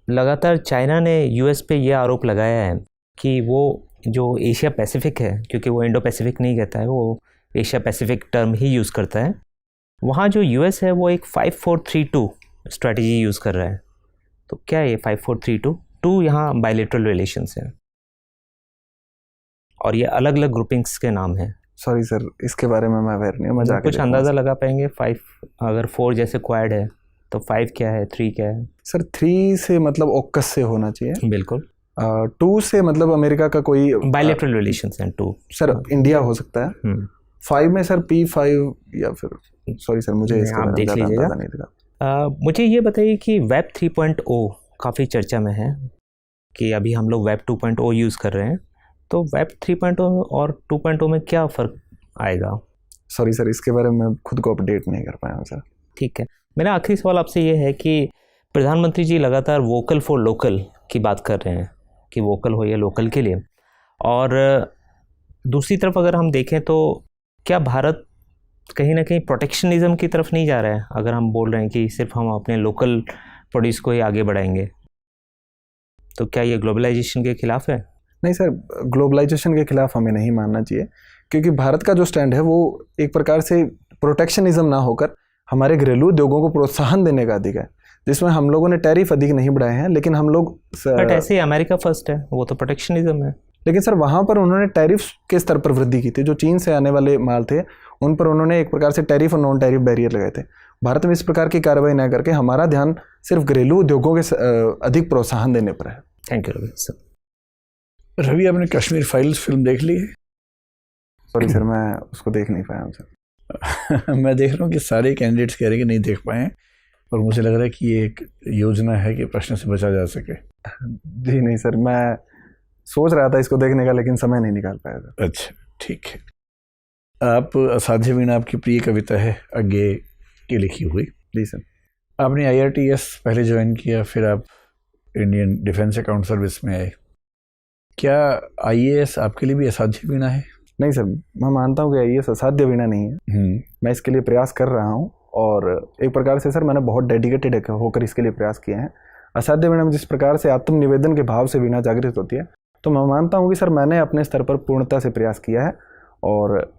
लगातार चाइना ने यूएस पे ये आरोप लगाया है कि वो जो एशिया पैसिफिक है, क्योंकि वो इंडो पैसिफिक नहीं कहता है, वो एशिया पैसिफिक टर्म ही यूज़ करता है, वहाँ जो यूएस है वो एक 5-4-3-2 स्ट्रैटेजी यूज़ कर रहा है। तो क्या है ये 5-4-3-2? 2 यहाँ बायलैटरल रिलेशंस हैं और ये अलग अलग ग्रुपिंग्स के नाम हैं। सॉरी सर, इसके बारे में मैं अवेयर नहीं हूँ। मैं कुछ अंदाज़ा लगा पाएंगे? 5 अगर 4 जैसे क्वाड है तो 5 क्या है, 3 क्या है? सर 3 से मतलब ऑकस से होना चाहिए। बिल्कुल। 2 से मतलब अमेरिका का कोई बायलैटरल रिलेशंस हैं। 2 सर इंडिया हो सकता है। 5 में सर P5 या फिर सॉरी सर मुझे इसका आप देख लीजिएगा। मुझे ये बताइए कि वेब 3.0 काफ़ी चर्चा में है कि अभी हम लोग वेब 2.0 यूज़ कर रहे हैं, तो वेब 3.0 और 2.0 में क्या फ़र्क आएगा? सॉरी सर, इसके बारे में खुद को अपडेट नहीं कर पाया हूँ सर। ठीक है। मेरा आखिरी सवाल आपसे ये है कि प्रधानमंत्री जी लगातार वोकल फॉर लोकल की बात कर रहे हैं कि वोकल हो या लोकल के लिए, और दूसरी तरफ अगर हम देखें तो क्या भारत कहीं ना कहीं प्रोटेक्शनिज्म की तरफ नहीं जा रहा है? अगर हम बोल रहे हैं कि सिर्फ हम अपने लोकल प्रोड्यूस को ही आगे बढ़ाएंगे, तो क्या ये ग्लोबलाइजेशन के खिलाफ है? नहीं सर, ग्लोबलाइजेशन के खिलाफ हमें नहीं मानना चाहिए, क्योंकि भारत का जो स्टैंड है वो एक प्रकार से प्रोटेक्शनिज्म ना होकर हमारे घरेलू उद्योगों को प्रोत्साहन देने का अधिक है, जिसमें हम लोगों ने टैरिफ अधिक नहीं बढ़ाए हैं, लेकिन हम लोग बट ऐसे ही अमेरिका फर्स्ट है, वो तो प्रोटेक्शनिज्म है। लेकिन सर वहाँ पर उन्होंने टैरिफ के स्तर पर वृद्धि की थी। जो चीन से आने वाले माल थे उन पर उन्होंने एक प्रकार से टैरिफ और नॉन टैरिफ बैरियर लगाए थे। भारत में इस प्रकार की कार्रवाई न करके हमारा ध्यान सिर्फ घरेलू उद्योगों के अधिक प्रोत्साहन देने पर है। Thank you Ravi sir. Ravi, आपने कश्मीर फाइल्स फिल्म देख ली है? सॉरी सर, मैं उसको देख नहीं पाया हूँ सर। मैं देख रहा हूँ कि सारे कैंडिडेट्स कह रहे हैं कि नहीं देख पाए, और मुझे लग रहा है कि ये एक योजना है कि प्रश्न से बचा जा सके। जी नहीं सर, मैं सोच रहा था इसको देखने का, लेकिन समय नहीं निकाल पाया सर। अच्छा ठीक है। आप असाध्य वीणा आपकी प्रिय कविता है आगे की लिखी हुई। जी सर। आपने IRTS पहले ज्वाइन किया, फिर आप इंडियन डिफेंस अकाउंट सर्विस में आए। क्या IAS आपके लिए भी असाध्य वीणा है? नहीं सर, मैं मानता हूँ कि IAS असाध्य वीणा नहीं है। मैं इसके लिए प्रयास कर रहा हूँ, और एक प्रकार से सर मैंने बहुत डेडिकेटेड होकर इसके लिए प्रयास किए हैं। असाध्य वीणा में जिस प्रकार से आत्मनिवेदन के भाव से वीणा जागृत होती है, तो मैं मानता हूँ कि सर मैंने अपने स्तर पर पूर्णता से प्रयास किया है, और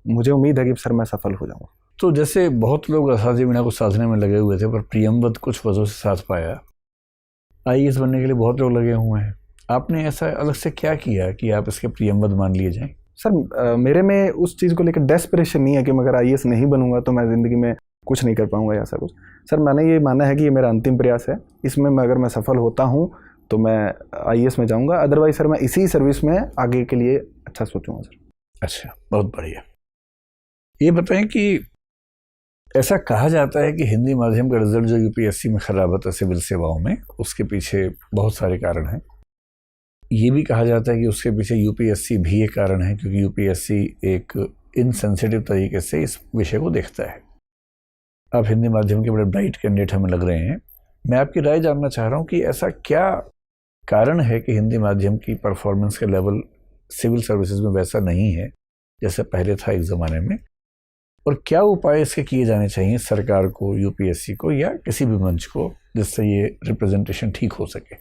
मुझे उम्मीद है कि सर मैं सफल हो जाऊँगा। तो जैसे बहुत लोग असाध्य वीणा को साधने में लगे हुए थे, पर प्रियमवत कुछ वजहों से साध पाया। IAS बनने के लिए बहुत लोग लगे हुए हैं, आपने ऐसा अलग से क्या किया कि आप इसके प्रियमवत मान लिए जाएं? सर मेरे में उस चीज़ को लेकर डेस्परेशन नहीं है कि मैं अगर IAS नहीं बनूंगा तो मैं ज़िंदगी में कुछ नहीं कर पाऊंगा या ऐसा कुछ। सर मैंने ये माना है कि ये मेरा अंतिम प्रयास है, इसमें अगर मैं सफल होता हूँ तो मैं IAS में जाऊँगा, अदरवाइज सर मैं इसी सर्विस में आगे के लिए अच्छा सोचूंगा सर। अच्छा, बहुत बढ़िया। ये बताएं कि ऐसा कहा जाता है कि हिंदी माध्यम का रिजल्ट जो यूपीएससी में खराब होता है सिविल सेवाओं में, उसके पीछे बहुत सारे कारण हैं। ये भी कहा जाता है कि उसके पीछे यूपीएससी भी एक कारण है, क्योंकि यूपीएससी एक इनसेंसिटिव तरीके से इस विषय को देखता है। आप हिंदी माध्यम के बड़े ब्राइट कैंडिडेट हमें लग रहे हैं। मैं आपकी राय जानना चाह रहा हूँ कि ऐसा क्या कारण है कि हिंदी माध्यम की परफॉर्मेंस का लेवल सिविल सर्विसेज में वैसा नहीं है जैसे पहले था एक ज़माने में, और क्या उपाय इसके किए जाने चाहिए सरकार को, यूपीएससी को या किसी भी मंच को, जिससे ये रिप्रेजेंटेशन ठीक हो सके?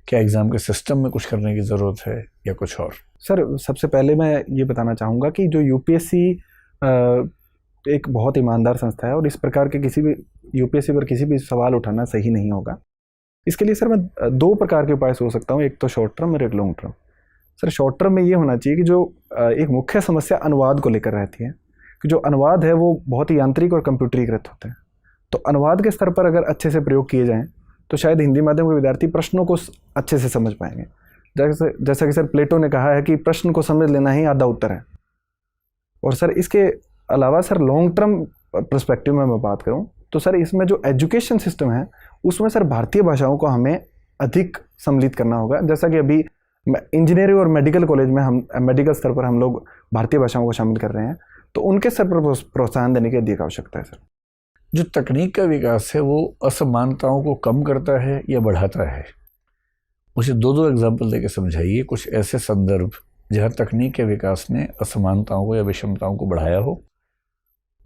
क्या एग्ज़ाम के सिस्टम में कुछ करने की ज़रूरत है या कुछ और? सर, सबसे पहले मैं ये बताना चाहूँगा कि जो यूपीएससी एक बहुत ईमानदार संस्था है और इस प्रकार के किसी भी यूपीएससी पर किसी भी सवाल उठाना सही नहीं होगा। इसके लिए सर मैं 2 प्रकार के उपाय सोच सकता हूँ, एक तो शॉर्ट टर्म और एक long term. Sir, short term में ये होना चाहिए कि जो एक मुख्य समस्या अनुवाद को लेकर रहती है कि जो अनुवाद है वो बहुत ही यांत्रिक और कंप्यूटरीकृत होते हैं, तो अनुवाद के स्तर पर अगर अच्छे से प्रयोग किए जाएँ तो शायद हिंदी माध्यम के विद्यार्थी प्रश्नों को अच्छे से समझ पाएंगे। जैसा कि सर प्लेटो ने कहा है कि प्रश्न को समझ लेना ही आधा उत्तर है। और सर इसके अलावा सर लॉन्ग टर्म पर्सपेक्टिव में मैं बात करूं तो सर इसमें जो एजुकेशन सिस्टम है उसमें सर भारतीय भाषाओं को हमें अधिक सम्मिलित करना होगा। जैसा कि अभी इंजीनियरिंग और मेडिकल कॉलेज में हम मेडिकल स्तर पर हम लोग भारतीय भाषाओं को शामिल कर रहे हैं, तो उनके स्तर पर प्रोत्साहन देने की अधिक आवश्यकता है। सर, जो तकनीक का विकास है वो असमानताओं को कम करता है या बढ़ाता है? मुझे 2 एग्जाम्पल देके समझाइए, कुछ ऐसे संदर्भ जहाँ तकनीक के विकास ने असमानताओं को या विषमताओं को बढ़ाया हो,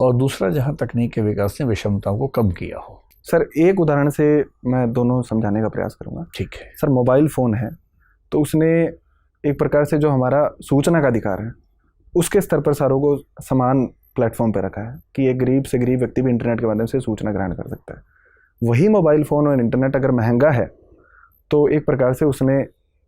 और दूसरा जहाँ तकनीक के विकास ने विषमताओं को कम किया हो। सर, एक उदाहरण से मैं दोनों समझाने का प्रयास करूँगा। ठीक है। सर, मोबाइल फ़ोन है तो उसने एक प्रकार से जो हमारा सूचना का अधिकार है उसके स्तर पर सारों को समान प्लेटफॉर्म पर रखा है कि एक गरीब से गरीब व्यक्ति भी इंटरनेट के माध्यम से सूचना ग्रहण कर सकता है। वही मोबाइल फ़ोन और इंटरनेट अगर महंगा है तो एक प्रकार से उसने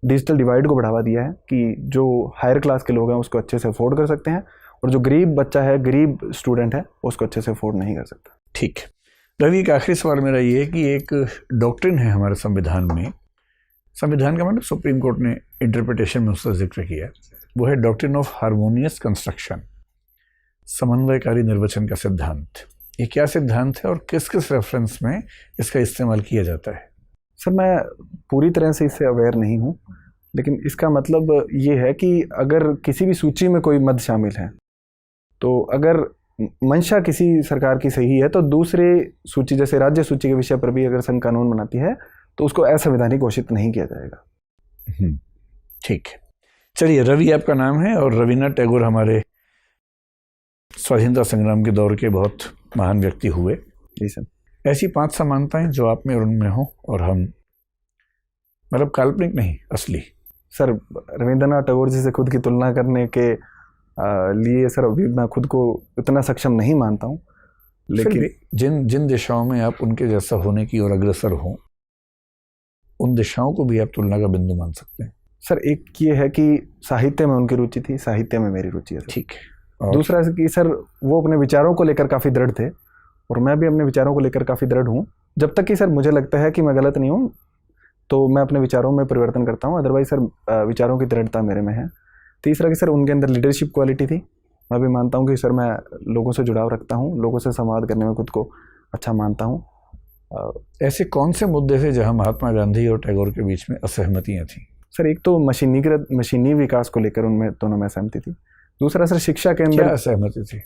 डिजिटल डिवाइड को बढ़ावा दिया है कि जो हायर क्लास के लोग हैं उसको अच्छे से अफोर्ड कर सकते हैं और जो गरीब बच्चा है, गरीब स्टूडेंट है, उसको अच्छे से अफोर्ड नहीं कर सकता। ठीक है रवि, एक आखिरी सवाल मेरा ये है कि एक डॉक्ट्रिन है हमारे संविधान में, संविधान का मतलब सुप्रीम कोर्ट ने इंटरप्रिटेशन में उसका जिक्र किया, वो है डॉक्ट्रिन ऑफ हार्मोनियस कंस्ट्रक्शन, समन्वयकारी निर्वचन का सिद्धांत। ये क्या सिद्धांत है और किस किस रेफरेंस में इसका इस्तेमाल किया जाता है? सर, मैं पूरी तरह से इससे अवेयर नहीं हूँ, लेकिन इसका मतलब ये है कि अगर किसी भी सूची में कोई मद शामिल है तो अगर मंशा किसी सरकार की सही है तो दूसरे सूची जैसे राज्य सूची के विषय पर भी अगर संघ कानून बनाती है तो उसको असंवैधानिक घोषित नहीं किया जाएगा। ठीक है, चलिए, रवि आपका नाम है और रविन्द्रनाथ टैगोर हमारे स्वाधीनता संग्राम के दौर के बहुत महान व्यक्ति हुए। जी सर। ऐसी 5 समानताएं जो आप में और उनमें हो और हम, मतलब काल्पनिक नहीं, असली। सर, रविंद्रनाथ टैगोर जी से खुद की तुलना करने के लिए सर अभी मैं खुद को इतना सक्षम नहीं मानता हूँ, लेकिन जिन दिशाओं में आप उनके जैसा होने की ओर अग्रसर हों उन दिशाओं को भी आप तुलना का बिंदु मान सकते हैं। सर, एक ये है कि साहित्य में उनकी रुचि थी, साहित्य में मेरी रुचि है। ठीक है। दूसरा है कि सर वो अपने विचारों को लेकर काफ़ी दृढ़ थे और मैं भी अपने विचारों को लेकर काफ़ी दृढ़ हूँ। जब तक कि सर मुझे लगता है कि मैं गलत नहीं हूँ तो मैं अपने विचारों में परिवर्तन करता हूँ, अदरवाइज सर विचारों की दृढ़ता मेरे में है। तीसरा कि सर उनके अंदर लीडरशिप क्वालिटी थी। मैं भी मानता हूँ कि सर मैं लोगों से जुड़ाव रखता हूँ, लोगों से संवाद करने में खुद को अच्छा मानता हूँ। ऐसे कौन से मुद्दे थे जहाँ महात्मा गांधी और टैगोर के बीच में असहमतियाँ थीं? सर, एक तो मशीनी विकास को लेकर उनमें दोनों में सहमति थी। दूसरा सर शिक्षा के अंदर असहमति थी।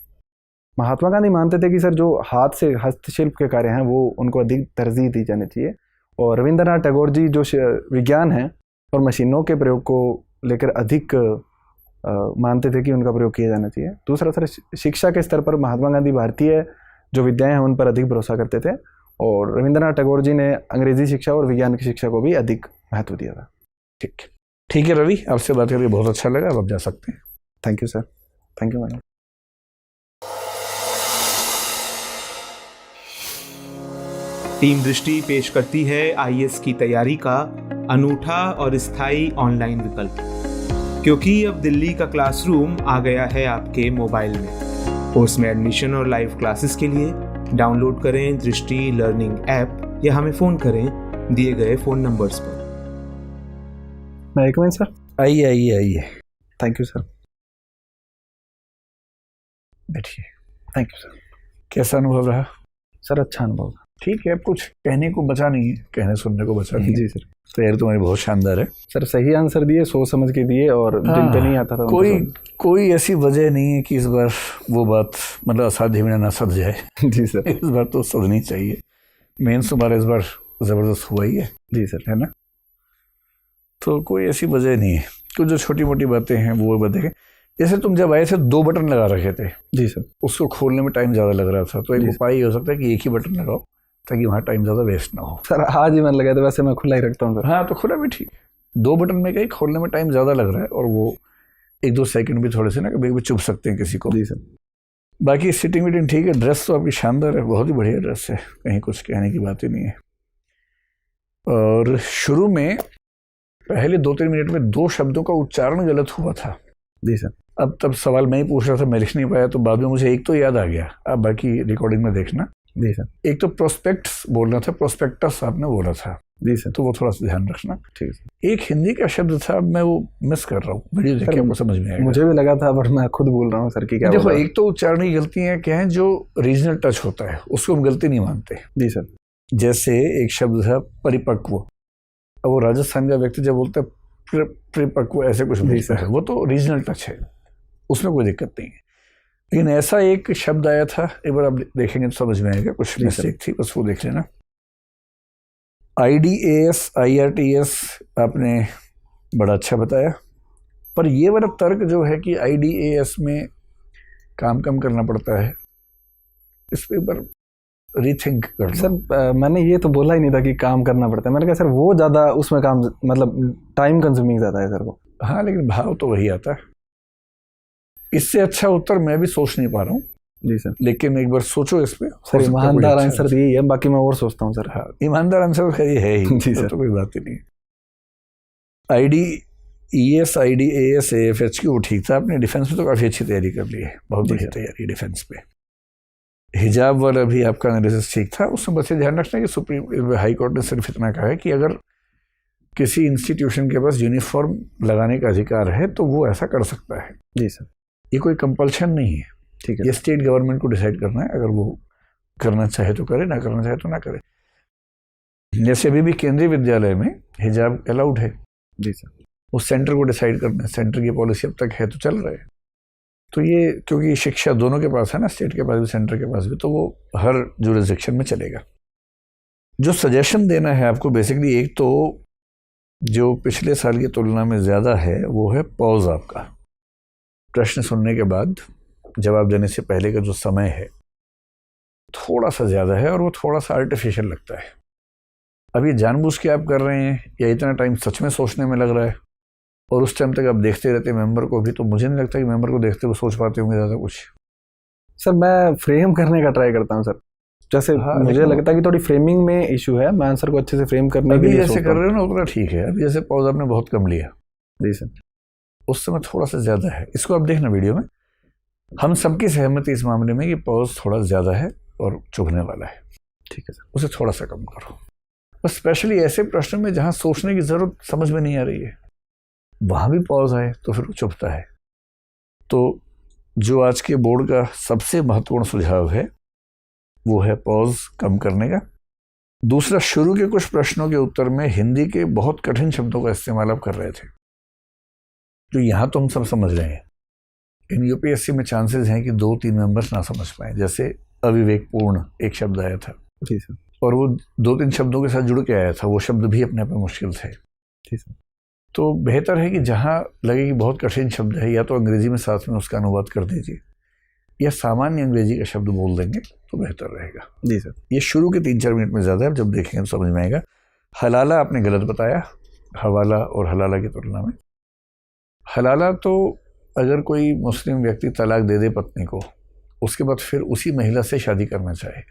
महात्मा गांधी मानते थे कि सर जो हाथ से हस्तशिल्प के कार्य हैं वो उनको अधिक तरजीह दी जानी चाहिए, और रविंद्रनाथ टैगोर जी जो विज्ञान है और मशीनों के प्रयोग को लेकर अधिक मानते थे कि उनका प्रयोग किया जाना चाहिए। दूसरा सर शिक्षा के स्तर पर महात्मा गांधी भारतीय जो विद्याएं हैं उन पर अधिक भरोसा करते थे, और रविंद्रनाथ टैगोर जी ने अंग्रेजी शिक्षा और विज्ञान की शिक्षा को भी अधिक महत्व दिया था। ठीक है रवि, आपसे बात करके बहुत अच्छा लगा, अब आप जा सकते हैं। Thank you sir. Thank you madam. Team दृष्टि पेश करती है आईएएस की तैयारी का अनूठा और स्थायी ऑनलाइन विकल्प, क्योंकि अब दिल्ली का क्लासरूम आ गया है आपके मोबाइल में। कोर्स में एडमिशन और लाइव क्लासेस के लिए डाउनलोड करें दृष्टि लर्निंग ऐप या हमें फ़ोन करें दिए गए फ़ोन नंबर्स पर। मैं एक मिनट सर। आइए। Thank you sir. बैठिए। Thank you sir. कैसा अनुभव रहा? सर अच्छा अनुभव था। ठीक है, अब कुछ कहने को बचा नहीं है, कहने सुनने को बचा नहीं है। जी सर। तैयारी तुम्हारी बहुत शानदार है सर, सही आंसर दिए, सोच समझ के दिए और दिल पे नहीं आता था। कोई ऐसी वजह नहीं है कि इस बार वो बात मतलब असाध्य में ना सध जाए। जी सर। इस बार तो सधनी चाहिए। मेंस तुम्हारा इस बार ज़बरदस्त हुआ ही है। जी सर। है ना? तो कोई ऐसी वजह नहीं है। कुछ जो छोटी मोटी बातें हैं वो बताएं। जैसे तुम जब आए थे 2 बटन लगा रखे थे। जी सर। उसको खोलने में टाइम ज़्यादा लग रहा था, तो एक जी उपाय हो सकता है कि एक ही बटन लगाओ ताकि वहाँ टाइम ज़्यादा वेस्ट ना हो। सर आज ही मन लगा था, वैसे मैं खुला ही रखता हूँ सर। हाँ, तो खुला भी ठीक। 2 बटन में कहीं खोलने में टाइम ज़्यादा लग रहा है और वो 1-2 सेकंड भी थोड़े से ना कभी कभी चुभ सकते हैं किसी को। जी सर। बाकी सीटिंग वीटिंग ठीक है। ड्रेस तो आपकी शानदार है, बहुत ही बढ़िया ड्रेस है, कहीं कुछ कहने की बात ही नहीं है। और शुरू में पहले 2-3 मिनट में 2 शब्दों का उच्चारण गलत हुआ था। जी सर। अब तब सवाल मैं ही पूछ रहा था, मैं लिख नहीं पाया, तो बाद में मुझे एक तो याद आ गया। अब बाकी रिकॉर्डिंग में देखना। जी सर। एक तो प्रोस्पेक्ट्स बोलना था, प्रोस्पेक्टस आपने बोला था। जी सर। तो वो थोड़ा सा ध्यान रखना। ठीक है। एक हिंदी का शब्द था, मैं वो मिस कर रहा हूँ, वीडियो देख के आपको समझ में आएगा। मुझे भी लगा था, बट मैं खुद बोल रहा हूँ सर की क्या। देखो, एक तो उच्चारण की गलतियाँ क्या हैं, जो रीजनल टच होता है उसको हम गलती नहीं मानते। जी सर। जैसे एक शब्द था परिपक्व, अब वो राजस्थान का व्यक्ति जब बोलता है परिपक्व ऐसे कुछ बोलता है, वो तो रीजनल टच है, उसमें कोई दिक्कत नहीं है। लेकिन ऐसा एक शब्द आया था, एक बार आप देखेंगे तो समझ में आएगा, कुछ मिस्टेक थी, बस वो देख लेना। IDAS IRTS आपने बड़ा अच्छा बताया, पर ये वाला तर्क जो है कि IDAS में काम कम करना पड़ता है, इस पे पर रीथिंक कर सर। मैंने ये तो बोला ही नहीं था कि काम करना पड़ता है, मैंने कहा सर वो ज़्यादा उसमें काम मतलब टाइम कंज्यूमिंग ज़्यादा है सर वो। हाँ, लेकिन भाव तो वही आता है। इससे अच्छा उत्तर मैं भी सोच नहीं पा रहा हूँ। जी सर। लेकिन एक बार सोचो इस पे। सर ईमानदार आंसर यही है, बाकी मैं और सोचता हूँ सर। हाँ, ईमानदार आंसर खैर है ही। जी सर। तो कोई बात ही नहीं। IDES IDAS AFH वो ठीक था। आपने डिफेंस में तो काफ़ी अच्छी तैयारी कर ली है, बहुत बढ़िया तैयारी डिफेंस पे। हिजाब वाला भी आपका एनालिसिस ठीक था। उसमें बस ये ध्यान रखना कि सुप्रीम हाई कोर्ट ने सिर्फ इतना कहा है कि अगर किसी इंस्टीट्यूशन के पास यूनिफॉर्म लगाने का अधिकार है तो वो ऐसा कर सकता है। जी सर। ये कोई कंपल्शन नहीं है। ठीक है। ये स्टेट गवर्नमेंट को डिसाइड करना है, अगर वो करना चाहे तो करे, ना करना चाहे तो ना करे। जैसे अभी भी केंद्रीय विद्यालय में हिजाब अलाउड है। जी सर। उस सेंटर को डिसाइड करना है, सेंटर की पॉलिसी अब तक है तो चल रहा है। तो ये क्योंकि शिक्षा दोनों के पास है ना, स्टेट के पास भी सेंटर के पास भी, तो वो हर जुरिस्डिक्शन में चलेगा। जो सजेशन देना है आपको बेसिकली, एक तो जो पिछले साल की तुलना में ज़्यादा है वो है पॉज। आपका प्रश्न सुनने के बाद जवाब देने से पहले का जो समय है थोड़ा सा ज़्यादा है और वो थोड़ा सा आर्टिफिशियल लगता है। अब ये जानबूझ के आप कर रहे हैं या इतना टाइम सच में सोचने में लग रहा है और उस टाइम तक आप देखते रहते हैं मेंबर को भी, तो मुझे नहीं लगता कि मेंबर को देखते हुए सोच पाते होंगे ज़्यादा कुछ। सर मैं फ्रेम करने का ट्राई करता हूँ सर, जैसे मुझे लगता है कि थोड़ी फ्रेमिंग में इशू है, मैं आंसर को अच्छे से फ्रेम करने के लिए जैसे कर रहे हो ना उतना ठीक है। अभी जैसे पॉज आपने बहुत कम लिया। जी सर। उस समय थोड़ा सा ज़्यादा है। इसको आप देखना वीडियो में, हम सबकी सहमति इस मामले में कि पॉज थोड़ा ज़्यादा है और चुभने वाला है। ठीक है सर। उसे थोड़ा सा कम करो। बस स्पेशली ऐसे प्रश्न में जहाँ सोचने की ज़रूरत समझ में नहीं आ रही है, वहाँ भी पॉज आए तो फिर चुभता है। तो जो आज के बोर्ड का सबसे महत्वपूर्ण सुझाव है वो है पॉज कम करने का। दूसरा, शुरू के कुछ प्रश्नों के उत्तर में हिंदी के बहुत कठिन शब्दों का इस्तेमाल आप कर रहे थे, जो यहाँ तो हम सब समझ रहे हैं। इन यूपीएससी में चांसेस हैं कि 2-3 मेंबर्स ना समझ पाए। जैसे अविवेकपूर्ण एक शब्द आया था। जी सर। और वो 2-3 शब्दों के साथ जुड़ के आया था, वो शब्द भी अपने आप में मुश्किल थे। जी सर। तो बेहतर है कि जहाँ लगे कि बहुत कठिन शब्द है, या तो अंग्रेजी में साथ में उसका अनुवाद कर दीजिए या सामान्य अंग्रेजी का शब्द बोल देंगे तो बेहतर रहेगा। जी सर। ये शुरू के 3-4 मिनट में ज़्यादा है, जब देखेंगे तो समझ में आएगा। हलाला आपने गलत बताया, हवाला और हलाला की तुलना में। हलाला तो अगर कोई मुस्लिम व्यक्ति तलाक दे दे पत्नी को, उसके बाद फिर उसी महिला से शादी करना चाहे,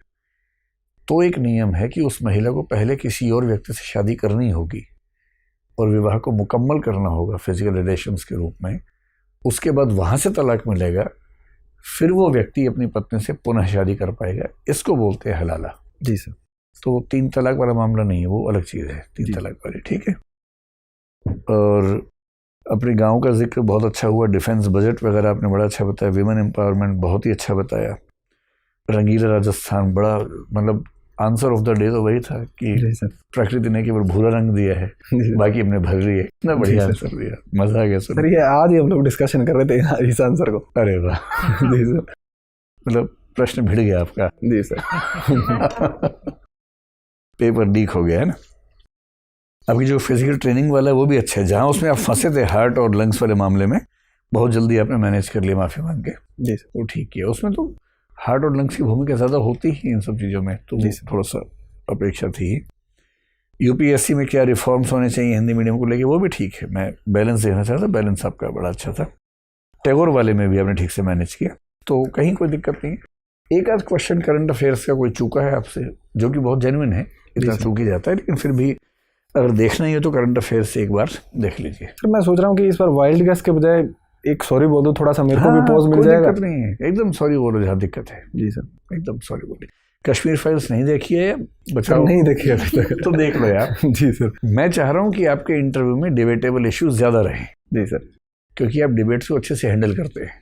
तो एक नियम है कि उस महिला को पहले किसी और व्यक्ति से शादी करनी होगी और विवाह को मुकम्मल करना होगा फिजिकल रिलेशंस के रूप में। उसके बाद वहाँ से तलाक मिलेगा, फिर वो व्यक्ति अपनी पत्नी से पुनः शादी कर पाएगा। इसको बोलते हैं हलाला। जी सर। तो 3 तलाक वाला मामला नहीं है, वो अलग चीज़ है 3 तलाक वाली। ठीक है। और अपने गांव का जिक्र बहुत अच्छा हुआ। डिफेंस बजट वगैरह आपने बड़ा अच्छा बताया। विमेन एम्पावरमेंट बहुत ही अच्छा बताया। रंगीला राजस्थान, बड़ा मतलब आंसर ऑफ द डे तो वही था कि प्रकृति ने केवल भूरा रंग दिया है, बाकी हमने भर रही है। इतना बढ़िया आंसर दिया, मजा आ गया सर। ये आज ही हम लोग डिस्कशन कर रहे थे इस आंसर को। अरे वाह जी सर, मतलब प्रश्न भिड़ गया आपका। जी सर। पेपर लीक हो गया है ना। आपकी जो फिजिकल ट्रेनिंग वाला है वो भी अच्छा है, जहाँ उसमें आप फंसे थे हार्ट और लंग्स वाले मामले में, बहुत जल्दी आपने मैनेज कर लिया माफ़ी मांग के। जी सर। वो ठीक किया। उसमें तो हार्ट और लंग्स की भूमिका ज़्यादा होती ही इन सब चीज़ों में, तो थोड़ा सा अपेक्षा थी। यूपीएससी में क्या रिफॉर्म्स होने चाहिए हिंदी मीडियम को लेके, वो भी ठीक है। मैं बैलेंस देखना चाहता, बैलेंस आपका बड़ा अच्छा था। टैगोर वाले में भी आपने ठीक से मैनेज किया, तो कहीं कोई दिक्कत नहीं है। एक आध क्वेश्चन करंट अफेयर्स का कोई चूका है आपसे, जो कि बहुत जेन्युइन है, इतना चूक ही जाता है, लेकिन फिर भी अगर देखना ही है तो करंट अफेयर्स से एक बार देख लीजिए। सर मैं सोच रहा हूँ कि इस बार वाइल्ड गैस के बजाय एक सॉरी बोल दो, थोड़ा सा मेरे को भी पॉज मिल जाएगा। दिक्कत नहीं है, एकदम सॉरी बोलो जहाँ दिक्कत है। जी सर, एकदम सॉरी बोलिए। कश्मीर फाइल्स नहीं देखी है बचाओ? नहीं देखी अभी तक। तो देख लो यार। जी सर। मैं चाह रहा हूँ कि आपके इंटरव्यू में डिबेटेबल इश्यूज ज़्यादा रहें। जी सर। क्योंकि आप डिबेट्स को अच्छे से हैंडल करते हैं,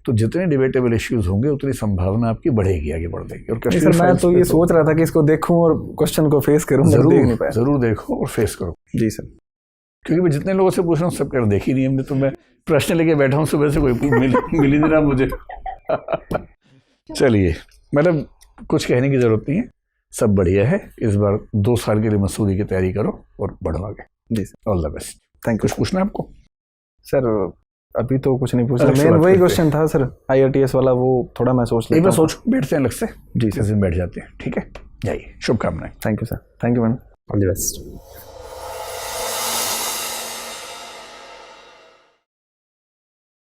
तो जितने डिबेटेबल इश्यूज होंगे उतनी संभावना आपकी बढ़ेगी, आगे बढ़ जाएगी। और कश्मीर सर मैं तो ये सोच रहा था कि इसको देखूं और क्वेश्चन को फेस करूं, जरूर देखो और फेस करो। जी सर। क्योंकि मैं जितने लोगों से पूछ रहा हूँ सब कर देखी नहीं हमने, तो मैं प्रश्न लेके बैठा हूँ सुबह से, कोई मिल ही नहीं रहा मुझे। चलिए, मतलब कुछ कहने की जरूरत नहीं है, सब बढ़िया है। इस बार 2 साल के लिए मसूरी की तैयारी करो और बढ़ो आगे। जी sir, all the best. Thank you. कुछ पूछना है आपको? सर अभी तो कुछ नहीं पूछा, मेन वही क्वेश्चन था सर IRTS वाला, वो थोड़ा मैं सोच लेता हूं। सोचो, बैठते हैं अलग से। जी सर, बैठ जाते हैं। ठीक है, जाइए, शुभकामनाएं। Thank you sir. Thank you madam, all the best.